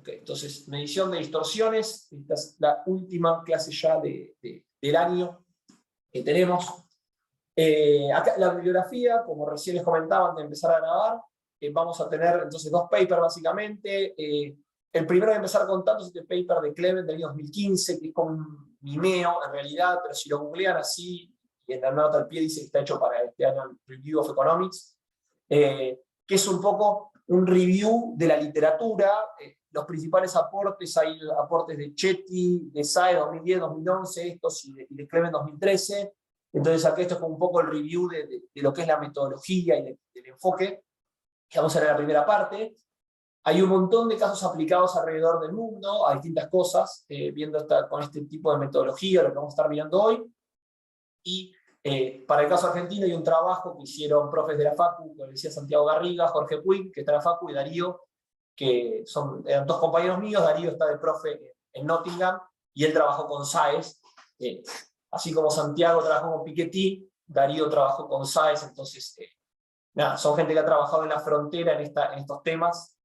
Ok, entonces, medición de distorsiones. Esta es la última clase ya del año que tenemos. Acá la bibliografía, como recién les comentaba antes de empezar a grabar, vamos a tener entonces dos papers básicamente. El primero de empezar contando es este paper de Clement del año 2015, que es como un mimeo en realidad, pero si lo googlean así, y en la nota al pie dice que está hecho para este año Review of Economics, que es un poco un review de la literatura, los principales aportes, hay aportes de Chetty, de Sae 2010, 2011, estos y de Clement 2013. Entonces acá esto es como un poco el review de lo que es la metodología y del enfoque, que vamos a ver en la primera parte. Hay un montón de casos aplicados alrededor del mundo a distintas cosas, viendo con este tipo de metodología, lo que vamos a estar mirando hoy. Y para el caso argentino hay un trabajo que hicieron profes de la Facu, como decía Santiago Garriga, Jorge Puig, que está en la Facu, y Darío, que eran dos compañeros míos. Darío está de profe en Nottingham, y él trabajó con SAES. Así como Santiago trabajó con Piketty, Darío trabajó con SAES. Entonces, nada, son gente que ha trabajado en la frontera en estos temas,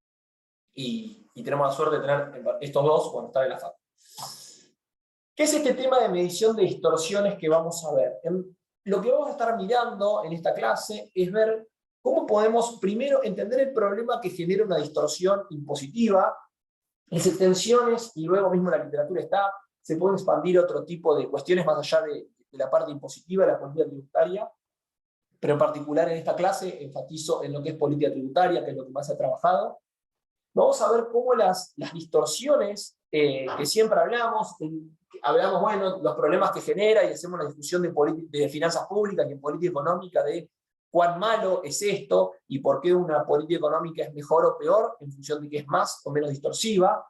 y tenemos la suerte de tener estos dos cuando están en la Facu. ¿Qué es este tema de medición de distorsiones que vamos a ver? Lo que vamos a estar mirando en esta clase es ver cómo podemos primero entender el problema que genera una distorsión impositiva, las extensiones, y luego mismo en la literatura se pueden expandir otro tipo de cuestiones más allá de la parte impositiva de la política tributaria, pero en particular en esta clase enfatizo en lo que es política tributaria, que es lo que más he trabajado. Vamos a ver cómo las distorsiones que siempre hablamos, bueno, los problemas que genera, y hacemos una discusión de finanzas públicas y en política económica de cuán malo es esto y por qué una política económica es mejor o peor en función de que es más o menos distorsiva.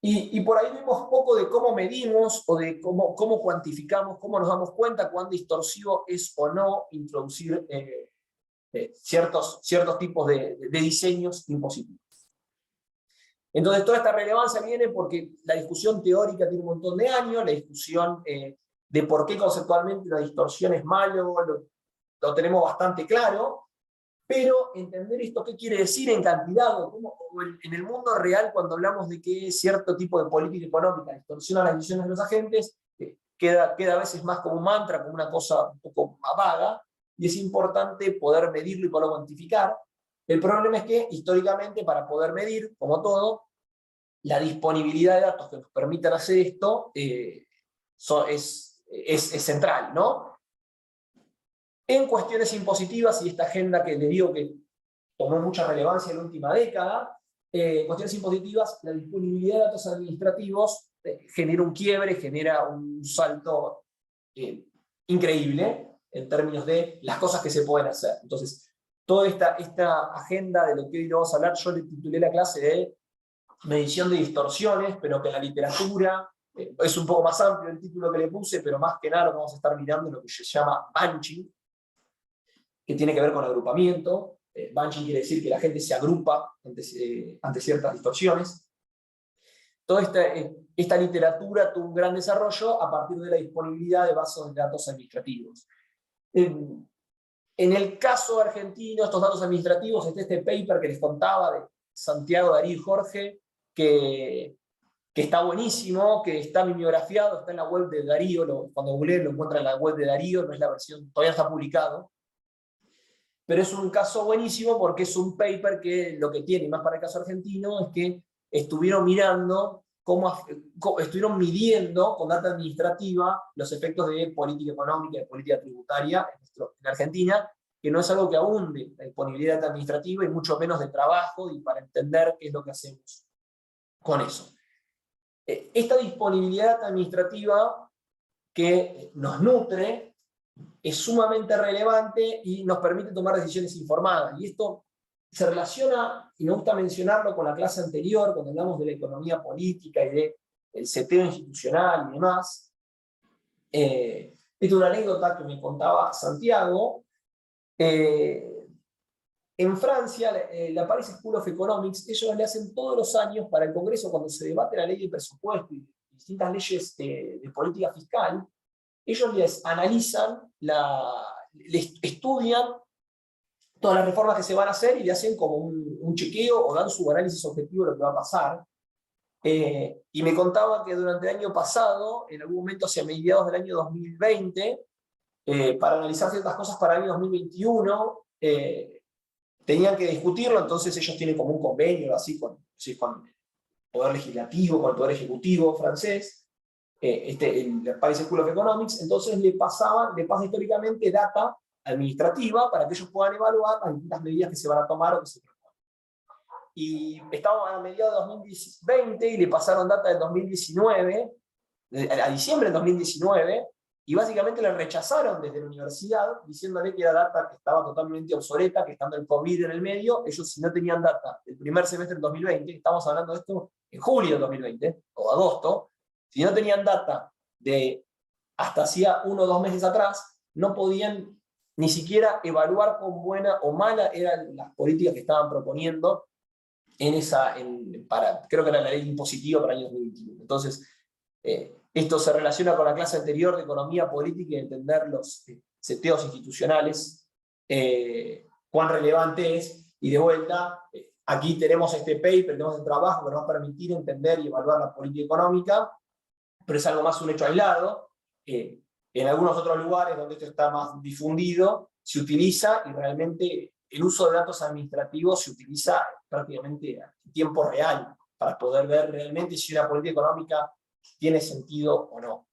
Y por ahí vimos poco de cómo medimos o de cómo cuantificamos, cómo nos damos cuenta cuán distorsivo es o no introducir ciertos tipos de diseños impositivos. Entonces toda esta relevancia viene porque la discusión teórica tiene un montón de años, la discusión de por qué conceptualmente la distorsión es malo, lo tenemos bastante claro, pero entender esto qué quiere decir en cantidad, o en el mundo real, cuando hablamos de que cierto tipo de política económica distorsiona las decisiones de los agentes, queda a veces más como un mantra, como una cosa un poco más vaga, y es importante poder medirlo y poderlo cuantificar. El problema es que, históricamente, para poder medir, como todo, la disponibilidad de datos que nos permitan hacer esto es central, ¿no? En cuestiones impositivas, y esta agenda que les digo que tomó mucha relevancia en la última década, cuestiones impositivas, la disponibilidad de datos administrativos genera un quiebre, genera un salto increíble en términos de las cosas que se pueden hacer. Entonces, toda esta agenda de lo que hoy vamos a hablar, yo le titulé la clase de medición de distorsiones, pero que en la literatura es un poco más amplio el título que le puse, pero más que nada vamos a estar mirando lo que se llama bunching, que tiene que ver con agrupamiento. Bunching quiere decir que la gente se agrupa ante ciertas distorsiones. Toda esta literatura tuvo un gran desarrollo a partir de la disponibilidad de bases de datos administrativos. En el caso argentino, estos datos administrativos, este paper que les contaba de Santiago, Darío y Jorge, que está buenísimo, que está bibliografiado, está en la web de Darío, cuando googleen lo encuentran en la web de Darío, no es la versión, todavía está publicado. Pero es un caso buenísimo porque es un paper que lo que tiene, y más para el caso argentino, es que estuvieron mirando estuvieron midiendo con data administrativa los efectos de política económica, de política tributaria en Argentina, que no es algo que abunde la disponibilidad de data administrativa y mucho menos de trabajo, y para entender qué es lo que hacemos con eso. Esta disponibilidad administrativa que nos nutre es sumamente relevante y nos permite tomar decisiones informadas. Y esto se relaciona, y me gusta mencionarlo, con la clase anterior, cuando hablamos de la economía política y del seteo institucional y demás. Esta es una anécdota que me contaba Santiago. En Francia, la Paris School of Economics, ellos le hacen todos los años para el Congreso, cuando se debate la ley de presupuesto y distintas leyes de política fiscal, ellos les analizan, les estudian todas las reformas que se van a hacer y le hacen como un chequeo o dan su análisis objetivo de lo que va a pasar. Y me contaba que durante el año pasado, en algún momento hacia mediados del año 2020, para analizar ciertas cosas para el año 2021, tenían que discutirlo, entonces ellos tienen como un convenio así con el Poder Legislativo, con el Poder Ejecutivo francés, el Paris School of Economics, entonces le pasa históricamente data administrativa para que ellos puedan evaluar las distintas medidas que se van a tomar o que se proponen. Y estábamos a mediados de 2020 y le pasaron data del 2019, a diciembre del 2019, y básicamente le rechazaron desde la universidad, diciéndole que era data que estaba totalmente obsoleta, que estando el COVID en el medio, ellos si no tenían data del primer semestre del 2020, estamos hablando de esto en julio del 2020, o agosto, si no tenían data de hasta hacía 1 o 2 meses atrás, no podían ni siquiera evaluar con buena o mala eran las políticas que estaban proponiendo creo que era la ley impositiva para el año 2021. Entonces, esto se relaciona con la clase anterior de economía política y entender los seteos institucionales, cuán relevante es, y de vuelta, aquí tenemos este paper, tenemos el trabajo que nos va a permitir entender y evaluar la política económica, pero es algo más un hecho aislado. En algunos otros lugares donde esto está más difundido, se utiliza y realmente el uso de datos administrativos se utiliza prácticamente en tiempo real para poder ver realmente si una política económica tiene sentido o no.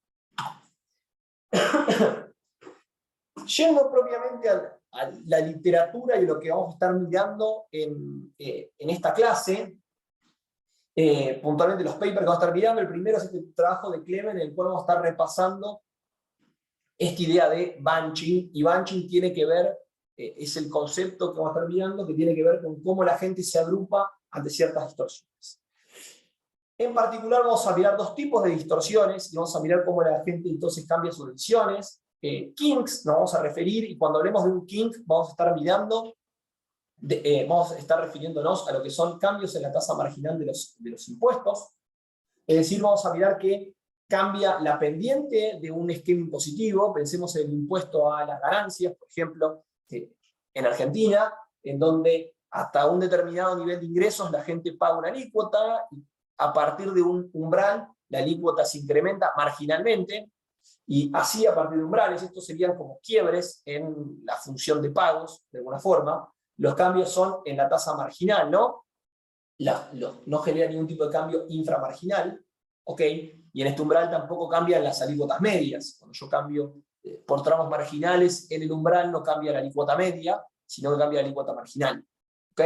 Yendo propiamente a la literatura y lo que vamos a estar mirando en esta clase, puntualmente los papers que vamos a estar mirando, el primero es este trabajo de Clement, en el cual vamos a estar repasando esta idea de bunching, y bunching tiene que ver, es el concepto que vamos a estar mirando, que tiene que ver con cómo la gente se agrupa ante ciertas distorsiones. En particular vamos a mirar 2 tipos de distorsiones, y vamos a mirar cómo la gente entonces cambia sus decisiones. Kinks nos vamos a referir, y cuando hablemos de un kink vamos a estar mirando, vamos a estar refiriéndonos a lo que son cambios en la tasa marginal de los impuestos. Es decir, vamos a mirar que cambia la pendiente de un esquema impositivo. Pensemos en el impuesto a las ganancias, por ejemplo, en Argentina, en donde hasta un determinado nivel de ingresos la gente paga una alícuota, y a partir de un umbral la alícuota se incrementa marginalmente, y así a partir de umbrales, estos serían como quiebres en la función de pagos, de alguna forma. Los cambios son en la tasa marginal, ¿no? No genera ningún tipo de cambio inframarginal, ¿ok? Y en este umbral tampoco cambian las alícuotas medias. Cuando yo cambio por tramos marginales, en el umbral no cambia la alícuota media, sino que cambia la alícuota marginal, ¿ok?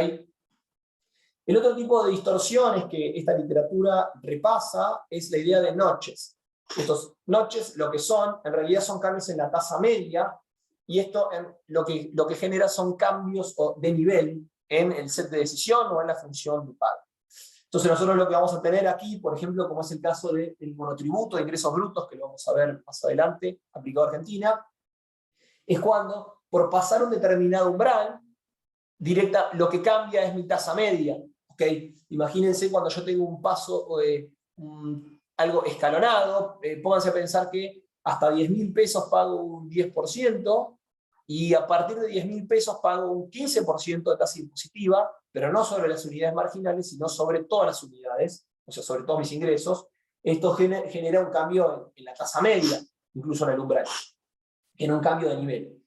El otro tipo de distorsiones que esta literatura repasa es la idea de notches. Estos notches lo que son, en realidad son cambios en la tasa media, y esto lo que genera son cambios de nivel en el set de decisión o en la función de pago. Entonces nosotros lo que vamos a tener aquí, por ejemplo, como es el caso del monotributo de ingresos brutos, que lo vamos a ver más adelante, aplicado a Argentina, es cuando, por pasar un determinado umbral, lo que cambia es mi tasa media. ¿Okay? Imagínense cuando yo tengo un paso, algo escalonado, pónganse a pensar que hasta 10.000 pesos pago un 10%, y a partir de 10.000 pesos pago un 15% de tasa impositiva, pero no sobre las unidades marginales, sino sobre todas las unidades, o sea, sobre todos mis ingresos. Esto genera un cambio en la tasa media, incluso en el umbral, en un cambio de nivel.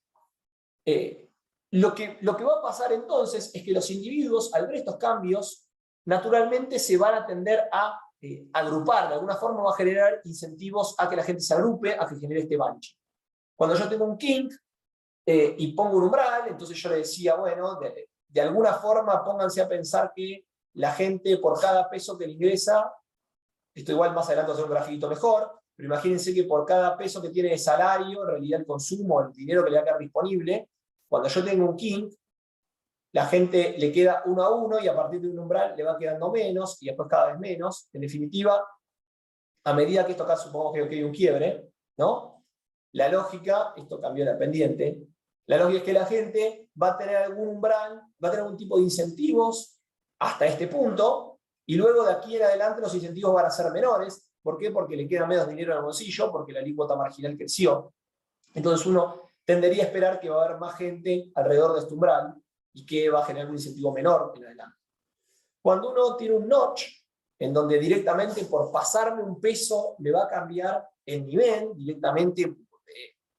Lo que va a pasar entonces es que los individuos, al ver estos cambios, naturalmente se van a tender a agrupar, de alguna forma va a generar incentivos a que la gente se agrupe, a que genere este bunching. Cuando yo tengo un kink y pongo un umbral, entonces yo le decía, bueno, de alguna forma pónganse a pensar que la gente por cada peso que le ingresa, esto igual más adelante va a hacer un grafiquito mejor, pero imagínense que por cada peso que tiene de salario, en realidad el consumo, el dinero que le va a quedar disponible, cuando yo tengo un kink, la gente le queda 1 a 1, y a partir de un umbral le va quedando menos, y después cada vez menos. En definitiva, a medida que esto acá supongamos que hay un quiebre, ¿no? La lógica, esto cambió la pendiente, la lógica es que la gente va a tener algún umbral, va a tener algún tipo de incentivos hasta este punto, y luego de aquí en adelante los incentivos van a ser menores. ¿Por qué? Porque le queda menos dinero en el bolsillo, porque la alícuota marginal creció. Entonces uno tendería a esperar que va a haber más gente alrededor de este umbral, y qué va a generar un incentivo menor en adelante. Cuando uno tiene un notch, en donde directamente por pasarme un peso me va a cambiar el nivel, directamente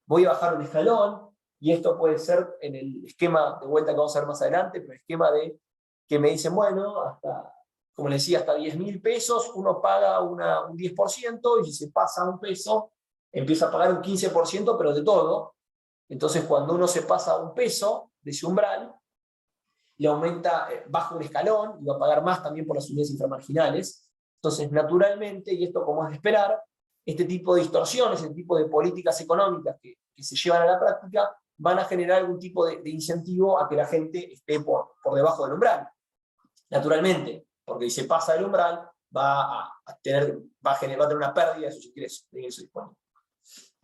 voy a bajar un escalón, y esto puede ser en el esquema de vuelta que vamos a ver más adelante, pero el esquema de que me dicen, bueno, hasta, como les decía, hasta 10.000 pesos uno paga un 10%, y si se pasa un peso, empieza a pagar un 15%, pero de todo. Entonces, cuando uno se pasa un peso de ese umbral, le aumenta, baja un escalón, y va a pagar más también por las unidades inframarginales. Entonces, naturalmente, y esto como es de esperar, este tipo de distorsiones, este tipo de políticas económicas que se llevan a la práctica, van a generar algún tipo de incentivo a que la gente esté por debajo del umbral. Naturalmente, porque si se pasa del umbral, va a tener una pérdida de sus ingresos disponibles.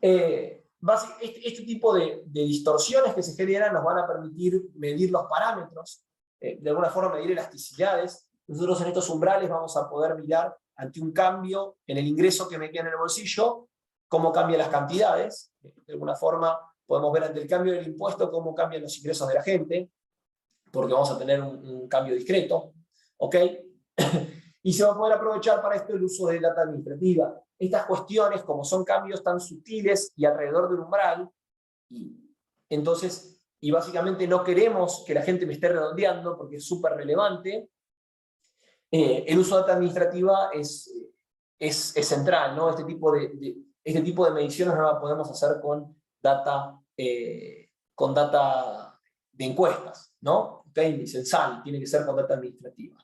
Este tipo de distorsiones que se generan nos van a permitir medir los parámetros, de alguna forma medir elasticidades. Nosotros en estos umbrales vamos a poder mirar ante un cambio en el ingreso que me queda en el bolsillo, cómo cambian las cantidades. De alguna forma podemos ver ante el cambio del impuesto cómo cambian los ingresos de la gente, porque vamos a tener un cambio discreto. ¿Ok? Y se va a poder aprovechar para esto el uso de data administrativa. Estas cuestiones, como son cambios tan sutiles y alrededor del umbral, y básicamente no queremos que la gente me esté redondeando porque es súper relevante, el uso de data administrativa es central, ¿no? Este tipo de mediciones no la podemos hacer con data de encuestas, ¿no? ¿Okay? Censal, tiene que ser con data administrativa.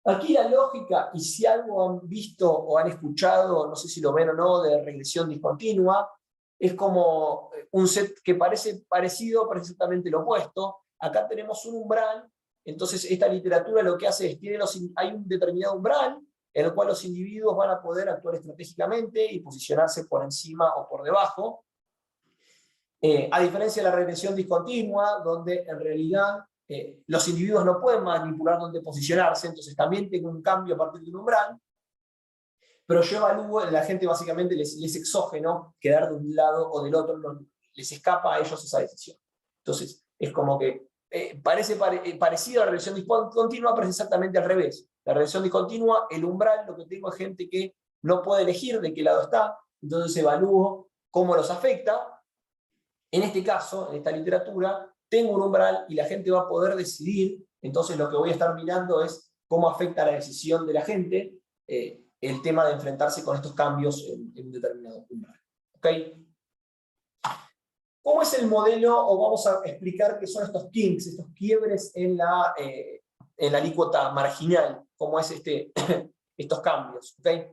Aquí la lógica, y si algo han visto o han escuchado, no sé si lo ven o no, de regresión discontinua, es como un set que parece parecido, pero es exactamente lo opuesto. Acá tenemos un umbral, entonces esta literatura lo que hace es, hay un determinado umbral, en el cual los individuos van a poder actuar estratégicamente y posicionarse por encima o por debajo. A diferencia de la regresión discontinua, donde en realidad los individuos no pueden manipular dónde posicionarse, entonces también tengo un cambio a partir de un umbral, pero yo evalúo, la gente básicamente les es exógeno quedar de un lado o del otro, les escapa a ellos esa decisión. Entonces, es como que parece parecido a la regresión discontinua, pero es exactamente al revés. La regresión discontinua, el umbral, lo que tengo es gente que no puede elegir de qué lado está, entonces evalúo cómo los afecta. En este caso, en esta literatura, tengo un umbral y la gente va a poder decidir, entonces lo que voy a estar mirando es cómo afecta la decisión de la gente el tema de enfrentarse con estos cambios en un determinado umbral. ¿Okay? ¿Cómo es el modelo? O vamos a explicar qué son estos kinks, estos quiebres en la alícuota marginal, cómo es estos cambios. ¿Okay?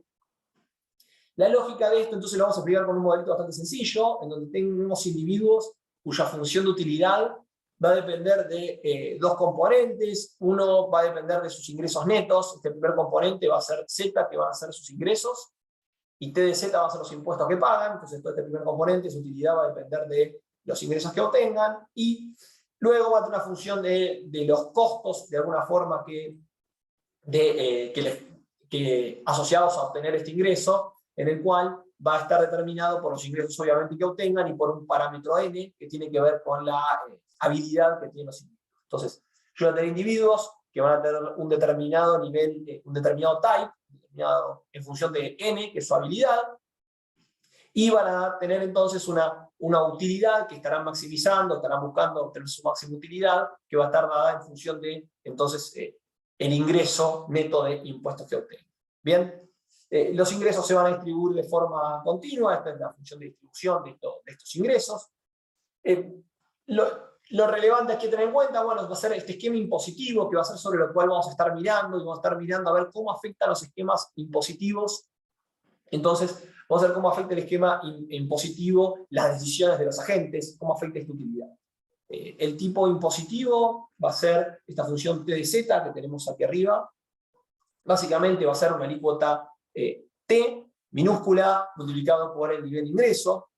La lógica de esto, entonces, lo vamos a explicar con un modelito bastante sencillo, en donde tenemos individuos cuya función de utilidad va a depender de dos componentes. Uno va a depender de sus ingresos netos. Este primer componente va a ser Z, que van a ser sus ingresos, y T de Z va a ser los impuestos que pagan. Entonces, todo este primer componente, su utilidad, va a depender de los ingresos que obtengan, y luego va a tener una función de los costos, de alguna forma, asociados a obtener este ingreso, en el cual va a estar determinado por los ingresos obviamente que obtengan y por un parámetro N que tiene que ver con la habilidad que tienen los individuos. Entonces, yo voy a tener individuos que van a tener un determinado nivel, un determinado type, en función de N, que es su habilidad, y van a tener entonces una utilidad que estarán maximizando, estarán buscando obtener su máxima utilidad, que va a estar dada en función de, entonces, el ingreso neto de impuestos que obtengan. Bien. Los ingresos se van a distribuir de forma continua, esta es la función de distribución de estos ingresos. Lo relevante es que tener en cuenta, bueno, va a ser este esquema impositivo, que va a ser sobre lo cual vamos a estar mirando, y vamos a estar mirando a ver cómo afectan los esquemas impositivos. Entonces, vamos a ver cómo afecta el esquema impositivo las decisiones de los agentes, cómo afecta esta utilidad. El tipo impositivo va a ser esta función T de Z que tenemos aquí arriba. Básicamente va a ser una alícuota T minúscula multiplicado por el nivel de ingreso.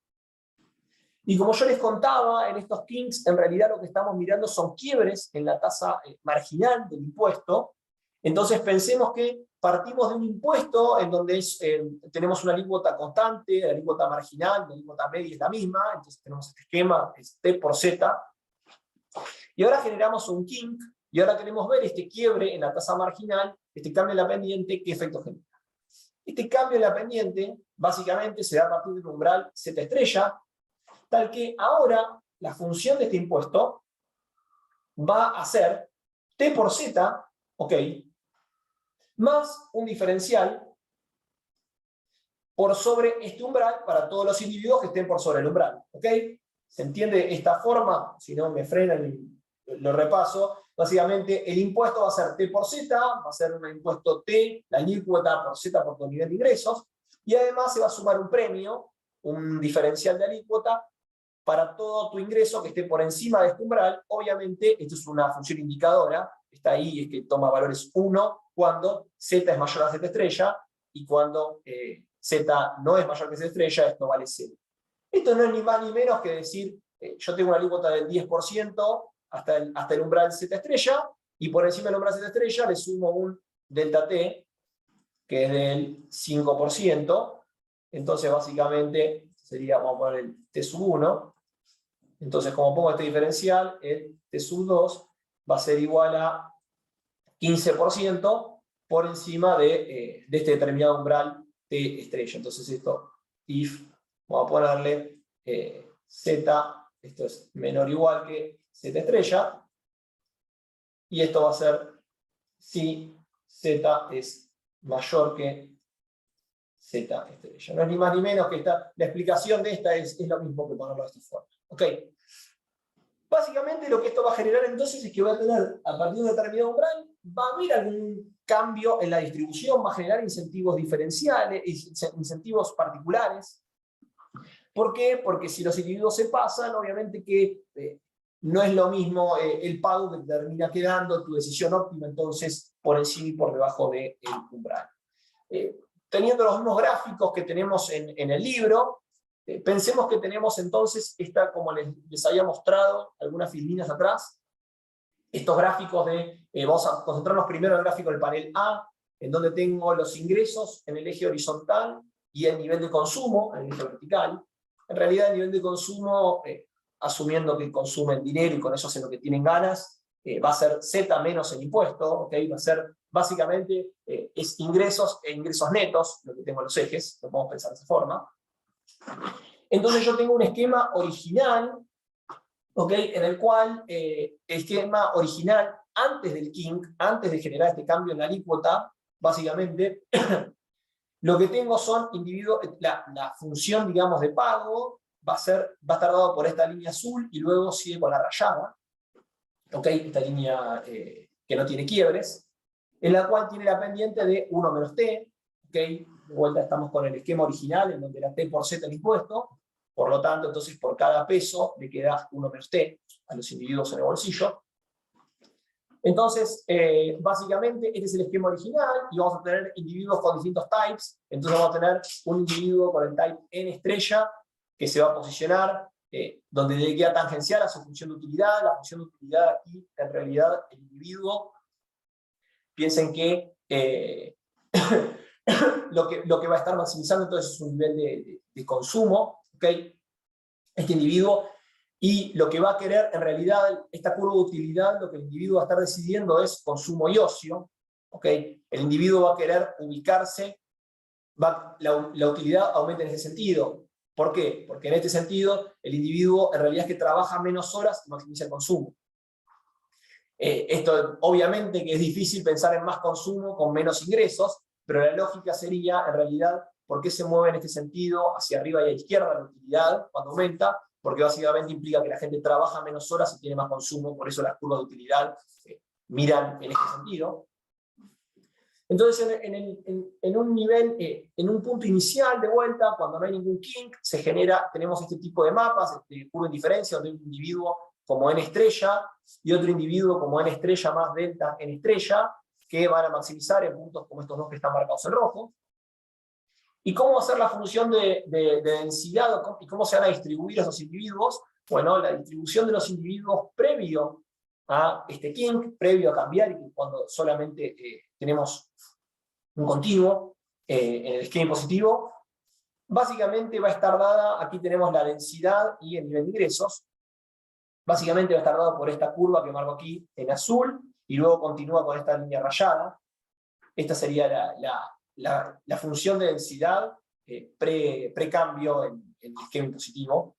Y como yo les contaba, en estos kinks, en realidad lo que estamos mirando son quiebres en la tasa marginal del impuesto. Entonces pensemos que partimos de un impuesto en donde tenemos una alícuota constante, la alícuota marginal, la alícuota media es la misma, entonces tenemos este esquema, es T por Z. Y ahora generamos un kink, y ahora queremos ver este quiebre en la tasa marginal, este cambio en la pendiente, qué efecto genera. Este cambio en la pendiente, básicamente, se da a partir del umbral Z estrella, tal que ahora la función de este impuesto va a ser T por Z, ok, más un diferencial por sobre este umbral para todos los individuos que estén por sobre el umbral, ok. ¿Se entiende esta forma? Si no me frenan y lo repaso. Básicamente el impuesto va a ser T por Z, va a ser un impuesto T, la alícuota por Z por tu nivel de ingresos, y además se va a sumar un premio, un diferencial de alícuota, para todo tu ingreso que esté por encima de este umbral. Obviamente, esto es una función indicadora, está ahí, es que toma valores 1 cuando Z es mayor a Z estrella, y cuando Z no es mayor que Z estrella, esto vale 0. Esto no es ni más ni menos que decir, yo tengo una alícuota del 10% hasta el umbral Z estrella, y por encima del umbral Z estrella le sumo un delta T, que es del 5%, entonces básicamente sería, vamos a poner el T sub 1, entonces como pongo este diferencial, el T sub 2 va a ser igual a 15% por encima de este determinado umbral T estrella. Entonces esto, if, vamos a ponerle Z, esto es menor o igual que Z estrella, y esto va a ser si Z es mayor que Z estrella. No es ni más ni menos que la explicación de esta es lo mismo que ponerlo de esta forma. ¿Ok? Básicamente lo que esto va a generar entonces es que va a tener, a partir de un determinado umbral, va a haber algún cambio en la distribución, va a generar incentivos diferenciales, incentivos particulares. ¿Por qué? Porque si los individuos se pasan, obviamente que no es lo mismo el pago que termina quedando, tu decisión óptima, entonces por encima y por debajo del umbral. Teniendo los mismos gráficos que tenemos en el libro, pensemos que tenemos entonces, como les había mostrado algunas filinas atrás, estos gráficos vamos a concentrarnos primero en el gráfico del panel A, en donde tengo los ingresos en el eje horizontal y el nivel de consumo en el eje vertical. En realidad el nivel de consumo, asumiendo que consumen dinero y con eso hacen lo que tienen ganas, va a ser Z menos el impuesto, ¿okay? Va a ser básicamente es ingresos e ingresos netos, lo que tengo en los ejes, lo podemos pensar de esa forma. Entonces yo tengo un esquema original, ¿okay? En el cual el esquema original, antes del kink, antes de generar este cambio en la alícuota, básicamente, lo que tengo son individuos, la función, digamos, de pago va a estar dado por esta línea azul y luego sigue con la rayada, ¿okay? Esta línea que no tiene quiebres, en la cual tiene la pendiente de 1 menos T, ¿okay? De vuelta estamos con el esquema original, en donde era T por Z el impuesto, por lo tanto, entonces por cada peso le queda 1 menos T a los individuos en el bolsillo. Entonces, básicamente, este es el esquema original, y vamos a tener individuos con distintos types. Entonces vamos a tener un individuo con el type N estrella, que se va a posicionar donde le queda tangencial a su función de utilidad. La función de utilidad aquí, en realidad, el individuo, piensen que lo que va a estar maximizando entonces es un nivel de consumo, ¿okay? Este individuo, y lo que va a querer en realidad, esta curva de utilidad, lo que el individuo va a estar decidiendo es consumo y ocio, ¿okay? El individuo va a querer ubicarse, la utilidad aumenta en ese sentido. ¿Por qué? Porque en este sentido el individuo en realidad es que trabaja menos horas y maximiza el consumo. Esto obviamente que es difícil pensar en más consumo con menos ingresos, pero la lógica sería, en realidad, ¿por qué se mueve en este sentido hacia arriba y a la izquierda la utilidad cuando aumenta? Porque básicamente implica que la gente trabaja menos horas y tiene más consumo, por eso las curvas de utilidad miran en este sentido. Entonces, en un nivel, en un punto inicial de vuelta, cuando no hay ningún kink, tenemos este tipo de mapas, de curva de indiferencia, donde hay un individuo como N estrella, y otro individuo como N estrella más delta N estrella, que van a maximizar en puntos como estos dos que están marcados en rojo. ¿Y cómo va a ser la función de densidad y cómo se van a distribuir esos individuos? Bueno, la distribución de los individuos previo a este kink, previo a cambiar, y cuando solamente tenemos un continuo en el esquema positivo, básicamente va a estar dada, aquí tenemos la densidad y el nivel de ingresos, Básicamente va a estar dado por esta curva que marco aquí en azul, y luego continúa con esta línea rayada. Esta sería la función de densidad pre-cambio en el esquema impositivo.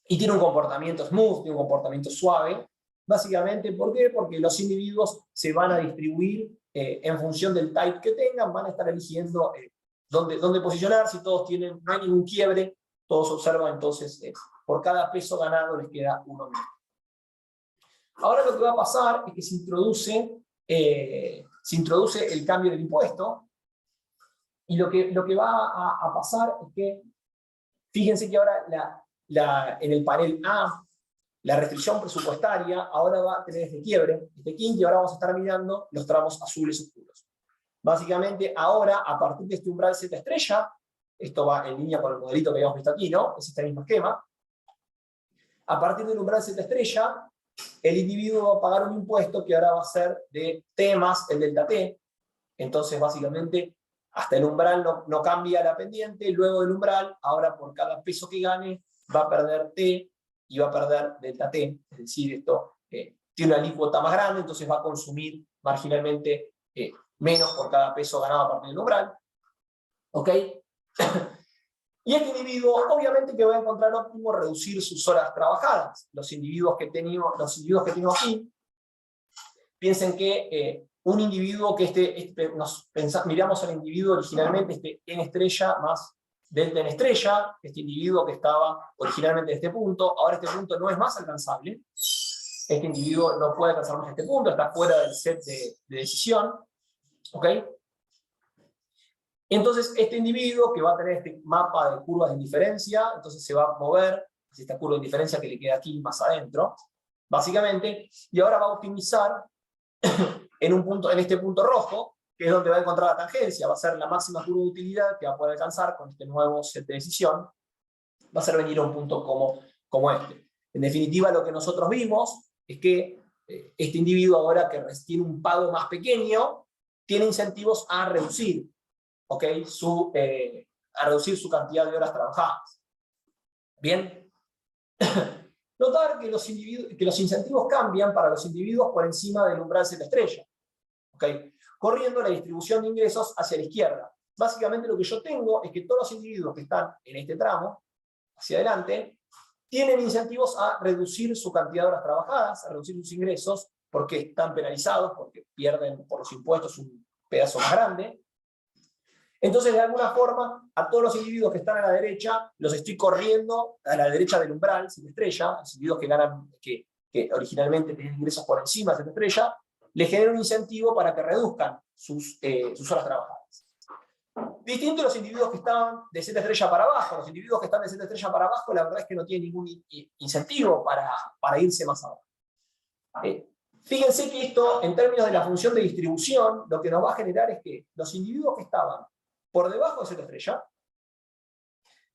Y tiene un comportamiento smooth, tiene un comportamiento suave. Básicamente, ¿por qué? Porque los individuos se van a distribuir en función del type que tengan, van a estar eligiendo dónde posicionar, si todos tienen, no hay ningún quiebre, todos observan, entonces por cada peso ganado les queda uno menos. Ahora lo que va a pasar es que se introduce el cambio del impuesto, y lo que va a pasar es que, fíjense que ahora en el panel A, la restricción presupuestaria ahora va a tener este quiebre, este kink, y ahora vamos a estar mirando los tramos azules oscuros. Básicamente, ahora, a partir de este umbral Z estrella, esto va en línea con el modelito que habíamos visto aquí, ¿no? Es este mismo esquema. A partir del umbral Z estrella, el individuo va a pagar un impuesto que ahora va a ser de T más el delta T. Entonces, básicamente, hasta el umbral no cambia la pendiente, luego del umbral, ahora por cada peso que gane, va a perder T y va a perder delta T, es decir, esto tiene una alícuota más grande, entonces va a consumir marginalmente menos por cada peso ganado a partir del umbral. ¿Ok? Y este individuo, obviamente que va a encontrar óptimo reducir sus horas trabajadas. Los individuos que tenemos aquí, piensen que un individuo que miramos al individuo originalmente, n estrella más delta n estrella, este individuo que estaba originalmente en este punto, ahora este punto no es más alcanzable, este individuo no puede alcanzar más este punto, está fuera del set de decisión, ¿ok? Entonces este individuo que va a tener este mapa de curvas de indiferencia, entonces se va a mover hacia esta curva de indiferencia que le queda aquí más adentro, básicamente, y ahora va a optimizar en este punto rojo, que es donde va a encontrar la tangencia, va a ser la máxima curva de utilidad que va a poder alcanzar con este nuevo set de decisión, va a ser venir a un punto como este. En definitiva, lo que nosotros vimos es que este individuo ahora que tiene un pago más pequeño, tiene incentivos a reducir, ¿okay? A reducir su cantidad de horas trabajadas. Bien. Notar que los incentivos cambian para los individuos por encima del umbral Z estrella. ¿Okay? Corriendo la distribución de ingresos hacia la izquierda. Básicamente lo que yo tengo es que todos los individuos que están en este tramo, hacia adelante, tienen incentivos a reducir su cantidad de horas trabajadas, a reducir sus ingresos, porque están penalizados, porque pierden por los impuestos un pedazo más grande. Entonces, de alguna forma, a todos los individuos que están a la derecha, los estoy corriendo a la derecha del umbral, Z estrella, los individuos que originalmente tenían ingresos por encima de Z estrella, les genera un incentivo para que reduzcan sus horas trabajadas. Distinto a los individuos que están de Z estrella para abajo. Los individuos que están de Z estrella para abajo, la verdad es que no tienen ningún incentivo para irse más abajo. Fíjense que esto, en términos de la función de distribución, lo que nos va a generar es que los individuos que estaban por debajo de Z estrella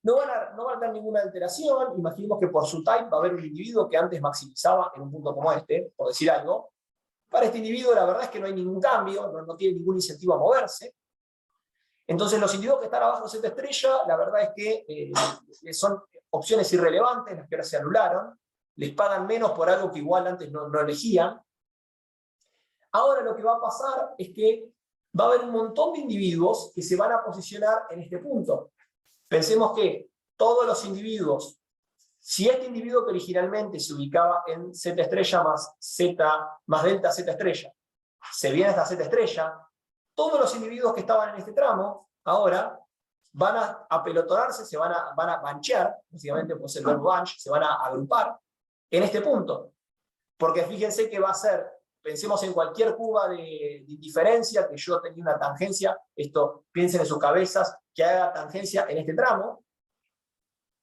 no van a tener ninguna alteración. Imaginemos que por su type va a haber un individuo que antes maximizaba en un punto como este, por decir algo. Para este individuo la verdad es que no hay ningún cambio, no tiene ningún incentivo a moverse. Entonces los individuos que están abajo de Z estrella, la verdad es que son opciones irrelevantes, las que ahora se anularon, les pagan menos por algo que igual antes no elegían. Ahora lo que va a pasar es que va a haber un montón de individuos que se van a posicionar en este punto. Pensemos que todos los individuos, si este individuo que originalmente se ubicaba en Z estrella más delta Z estrella, se viene hasta Z estrella, todos los individuos que estaban en este tramo, ahora, van a apelotonarse, van a banchear, básicamente puede ser el verbo bunch, se van a agrupar en este punto. Porque fíjense que va a ser, pensemos en cualquier curva de indiferencia, que yo tenía una tangencia, piensen en sus cabezas, que haga tangencia en este tramo.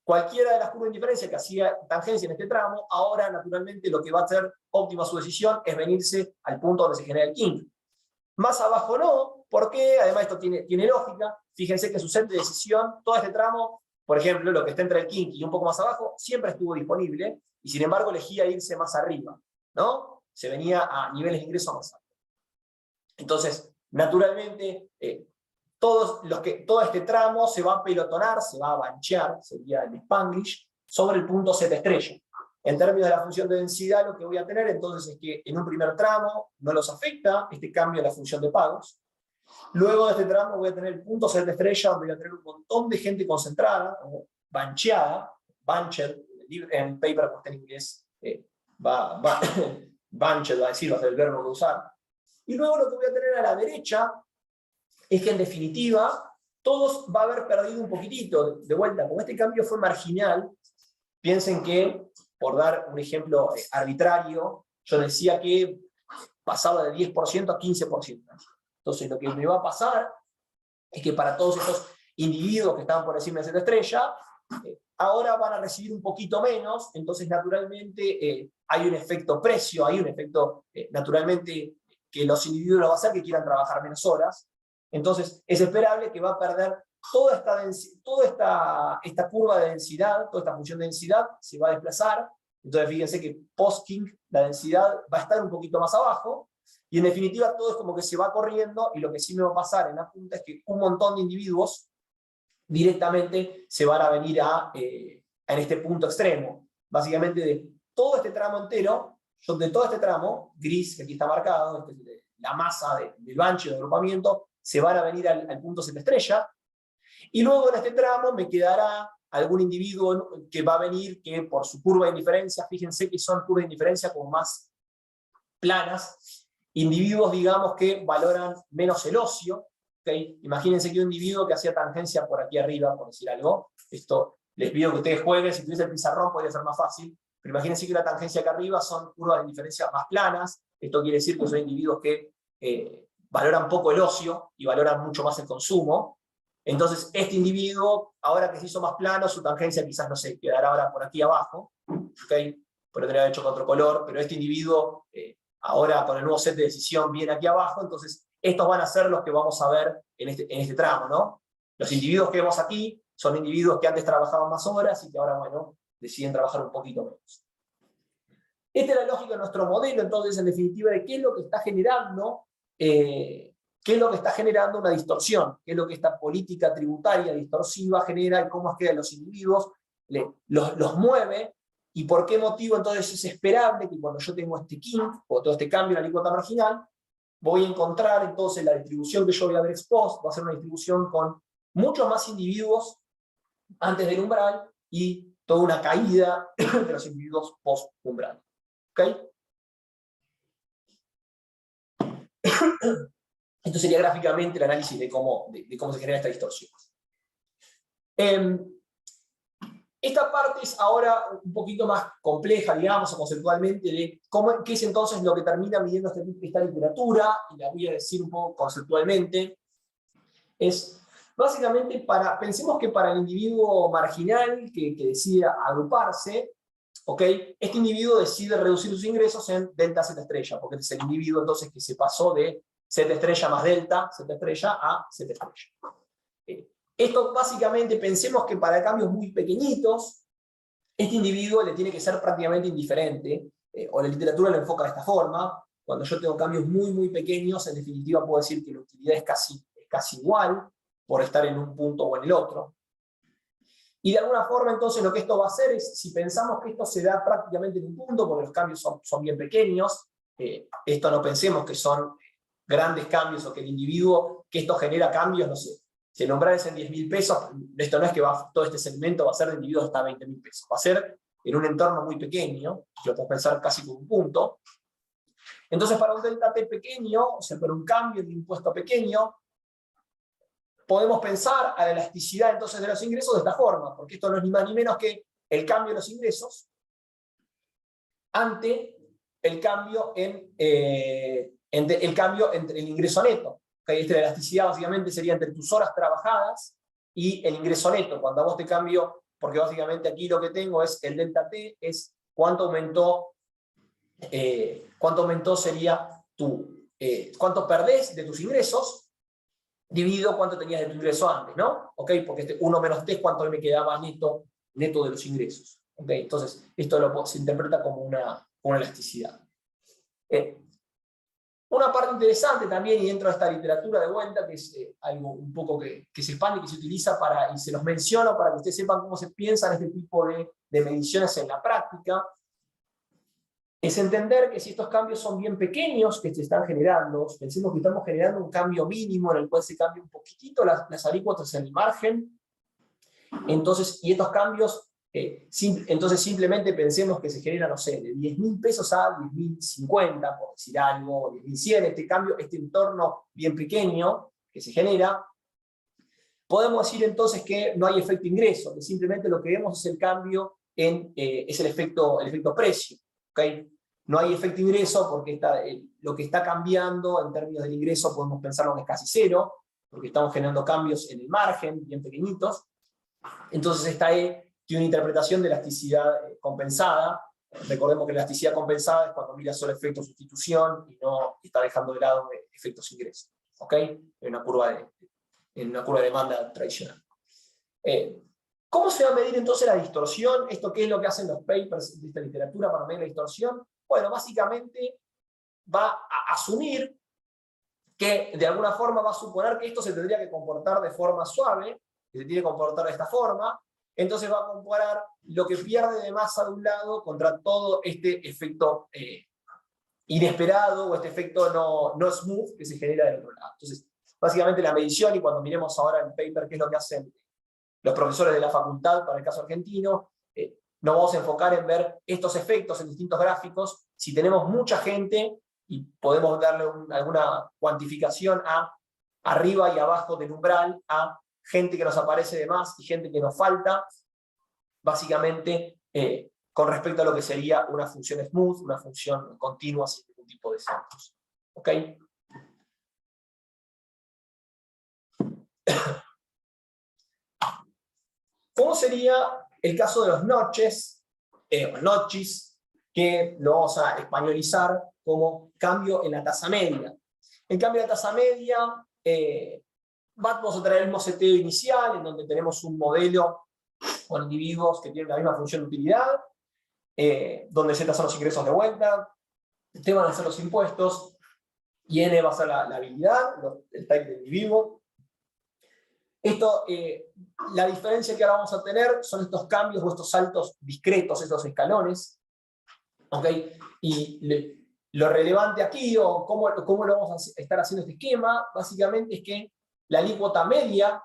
Cualquiera de las curvas de indiferencia que hacía tangencia en este tramo, ahora naturalmente lo que va a ser óptima su decisión es venirse al punto donde se genera el kink. Más abajo no, porque además esto tiene lógica. Fíjense que su set de decisión, todo este tramo, por ejemplo, lo que está entre el kink y un poco más abajo, siempre estuvo disponible, y sin embargo elegía irse más arriba, ¿no? Se venía a niveles de ingreso más altos. Entonces, naturalmente, todo este tramo se va a pelotonar, se va a banchear, sería el Spanglish, sobre el punto Z estrella. En términos de la función de densidad, lo que voy a tener entonces es que en un primer tramo no los afecta este cambio en la función de pagos. Luego de este tramo voy a tener el punto Z estrella, donde voy a tener un montón de gente concentrada, o bancheada, bunched, en paper que está en inglés, bunched va a decir, va a ser el verbo que voy a usar. Y luego lo que voy a tener a la derecha es que en definitiva todos va a haber perdido un poquitito. De vuelta, como este cambio fue marginal, piensen que, por dar un ejemplo arbitrario, yo decía que pasaba de 10% a 15%. Entonces lo que me va a pasar es que para todos estos individuos que estaban por encima de Z estrella, ahora van a recibir un poquito menos, entonces naturalmente hay un efecto precio, hay un efecto naturalmente que los individuos lo va a hacer que quieran trabajar menos horas. Entonces es esperable que va a perder toda esta curva de densidad, toda esta función de densidad se va a desplazar. Entonces fíjense que post-King la densidad va a estar un poquito más abajo, y en definitiva todo es como que se va corriendo, y lo que sí me va a pasar en la punta es que un montón de individuos directamente se van a venir en este punto extremo. Básicamente de todo este tramo entero, de todo este tramo gris que aquí está marcado, la masa del banche de agrupamiento, se van a venir al punto Z estrella, y luego en este tramo me quedará algún individuo que va a venir que por su curva de indiferencia, fíjense que son curvas de indiferencia como más planas, individuos, digamos, que valoran menos el ocio. ¿Okay? Imagínense que un individuo que hacía tangencia por aquí arriba, por decir algo, esto les pido que ustedes jueguen, si tuviese el pizarrón podría ser más fácil, pero imagínense que la tangencia acá arriba son curvas de indiferencia más planas. Esto quiere decir que son individuos que valoran poco el ocio y valoran mucho más el consumo. Entonces este individuo, ahora que se hizo más plano, su tangencia quizás, no sé, quedará ahora por aquí abajo, ¿okay? Podría haber hecho con otro color, pero este individuo ahora con el nuevo set de decisión viene aquí abajo. Entonces estos van a ser los que vamos a ver en este tramo, ¿no? Los individuos que vemos aquí son individuos que antes trabajaban más horas y que ahora, bueno, deciden trabajar un poquito menos. Esta es la lógica de nuestro modelo, entonces, en definitiva, de qué es lo que está generando, una distorsión, qué es lo que esta política tributaria distorsiva genera, y cómo es que los individuos los mueve, y por qué motivo entonces es esperable que cuando yo tengo este kink, o todo este cambio en la alícuota marginal, voy a encontrar entonces la distribución que yo voy a ver expost, va a ser una distribución con muchos más individuos antes del umbral, y toda una caída de los individuos post-umbral. ¿Okay? Esto sería gráficamente el análisis de cómo se genera esta distorsión. Esta parte es ahora un poquito más compleja, digamos, conceptualmente, de qué es entonces lo que termina midiendo esta literatura, y la voy a decir un poco conceptualmente. Es básicamente pensemos que para el individuo marginal que decide agruparse, ¿okay? Este individuo decide reducir sus ingresos en delta Z estrella, porque este es el individuo entonces que se pasó de Z estrella más delta Z estrella a Z estrella. Esto básicamente, pensemos que para cambios muy pequeñitos, este individuo le tiene que ser prácticamente indiferente, o la literatura lo enfoca de esta forma. Cuando yo tengo cambios muy, muy pequeños, en definitiva puedo decir que la utilidad es casi igual, por estar en un punto o en el otro. Y de alguna forma, entonces, lo que esto va a hacer es, si pensamos que esto se da prácticamente en un punto, porque los cambios son bien pequeños, esto no pensemos que son grandes cambios, o que el individuo, que esto genera cambios, no sé, si el umbral es en 10.000 pesos, esto no es que todo este segmento va a ser de individuos hasta 20.000 pesos, va a ser en un entorno muy pequeño, que lo puedo pensar casi como un punto. Entonces, para un delta T pequeño, o sea, para un cambio de impuesto pequeño, podemos pensar a la elasticidad entonces de los ingresos de esta forma, porque esto no es ni más ni menos que el cambio de los ingresos ante el cambio entre el ingreso neto. ¿Okay? La elasticidad básicamente sería entre tus horas trabajadas y el ingreso neto. Cuando a vos te cambio, porque básicamente aquí lo que tengo es el delta T, es cuánto aumentó sería cuánto perdés de tus ingresos, dividido cuánto tenías de tu ingreso antes, ¿no? ¿Okay? Porque este 1 menos T es cuánto me quedaba neto de los ingresos. ¿Okay? Entonces, esto se interpreta como una elasticidad. Una parte interesante también, y dentro de esta literatura de vuelta, que es algo un poco que se expande y que se utiliza y se los menciono para que ustedes sepan cómo se piensan este tipo de mediciones en la práctica, es entender que si estos cambios son bien pequeños que se están generando, pensemos que estamos generando un cambio mínimo en el cual se cambia un poquitito las alícuotas en el margen, entonces, y estos cambios, entonces simplemente pensemos que se genera, no sé, de 10.000 pesos a 10.050, por decir algo, 10.100, este cambio, este entorno bien pequeño que se genera, podemos decir entonces que no hay efecto ingreso, que simplemente lo que vemos es el cambio es el efecto precio. ¿Okay? No hay efecto ingreso porque lo que está cambiando en términos del ingreso podemos pensarlo que es casi cero, porque estamos generando cambios en el margen, bien pequeñitos. Entonces esta E tiene una interpretación de elasticidad compensada. Recordemos que la elasticidad compensada es cuando mira solo efecto sustitución y no está dejando de lado efectos ingresos. ¿Okay? En una curva de demanda tradicional. ¿Cómo se va a medir entonces la distorsión? ¿Esto qué es lo que hacen los papers de esta literatura para medir la distorsión? Bueno, básicamente va a asumir que de alguna forma va a suponer que esto se tendría que comportar de forma suave, que se tiene que comportar de esta forma, entonces va a comparar lo que pierde de masa de un lado contra todo este efecto inesperado o este efecto no smooth que se genera del otro lado. Entonces, básicamente la medición, y cuando miremos ahora el paper qué es lo que hacen los profesores de la facultad para el caso argentino, nos vamos a enfocar en ver estos efectos en distintos gráficos. Si tenemos mucha gente y podemos darle alguna cuantificación a arriba y abajo del umbral, a gente que nos aparece de más y gente que nos falta, básicamente con respecto a lo que sería una función smooth, una función continua sin ningún tipo de saltos. ¿Ok? ¿Cómo sería el caso de los notches, que lo vamos a españolizar como cambio en la tasa media? En cambio en la tasa media, vamos a traer el mismo seteo inicial, en donde tenemos un modelo con individuos que tienen la misma función de utilidad, donde Z son los ingresos de vuelta, T van a ser los impuestos, y N va a ser la habilidad, el type de individuo. Esto, la diferencia que ahora vamos a tener son estos cambios o estos saltos discretos, estos escalones. ¿Okay? Y lo relevante aquí, o cómo lo vamos a estar haciendo este esquema, básicamente es que la alícuota media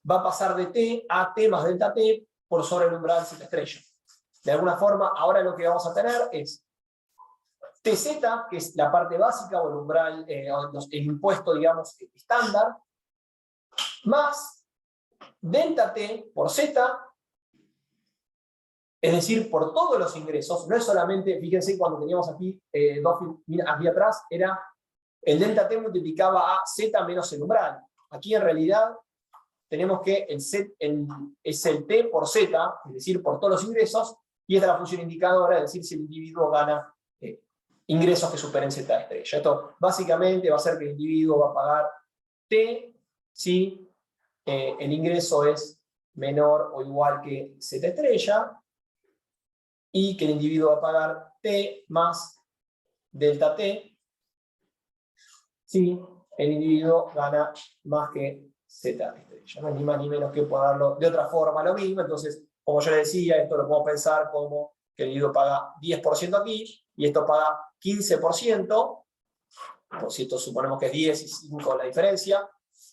va a pasar de T a T más delta T por sobre el umbral Z estrella. De alguna forma, ahora lo que vamos a tener es TZ, que es la parte básica, o el umbral, el impuesto, digamos, estándar, más delta T por Z, es decir, por todos los ingresos, no es solamente, fíjense cuando teníamos aquí, aquí atrás, era el delta T multiplicaba a Z menos el umbral. Aquí en realidad tenemos que es el T por Z, es decir, por todos los ingresos, y esta es la función indicadora, es decir, si el individuo gana ingresos que superen Z estrella. Esto básicamente va a hacer que el individuo va a pagar T si el ingreso es menor o igual que Z estrella, y que el individuo va a pagar T más delta T si el individuo gana más que Z estrella. No es ni más ni menos que pagarlo de otra forma lo mismo. Entonces, como yo le decía, esto lo podemos pensar como que el individuo paga 10% aquí, y esto paga 15%, por cierto suponemos que es 10 y 5 la diferencia.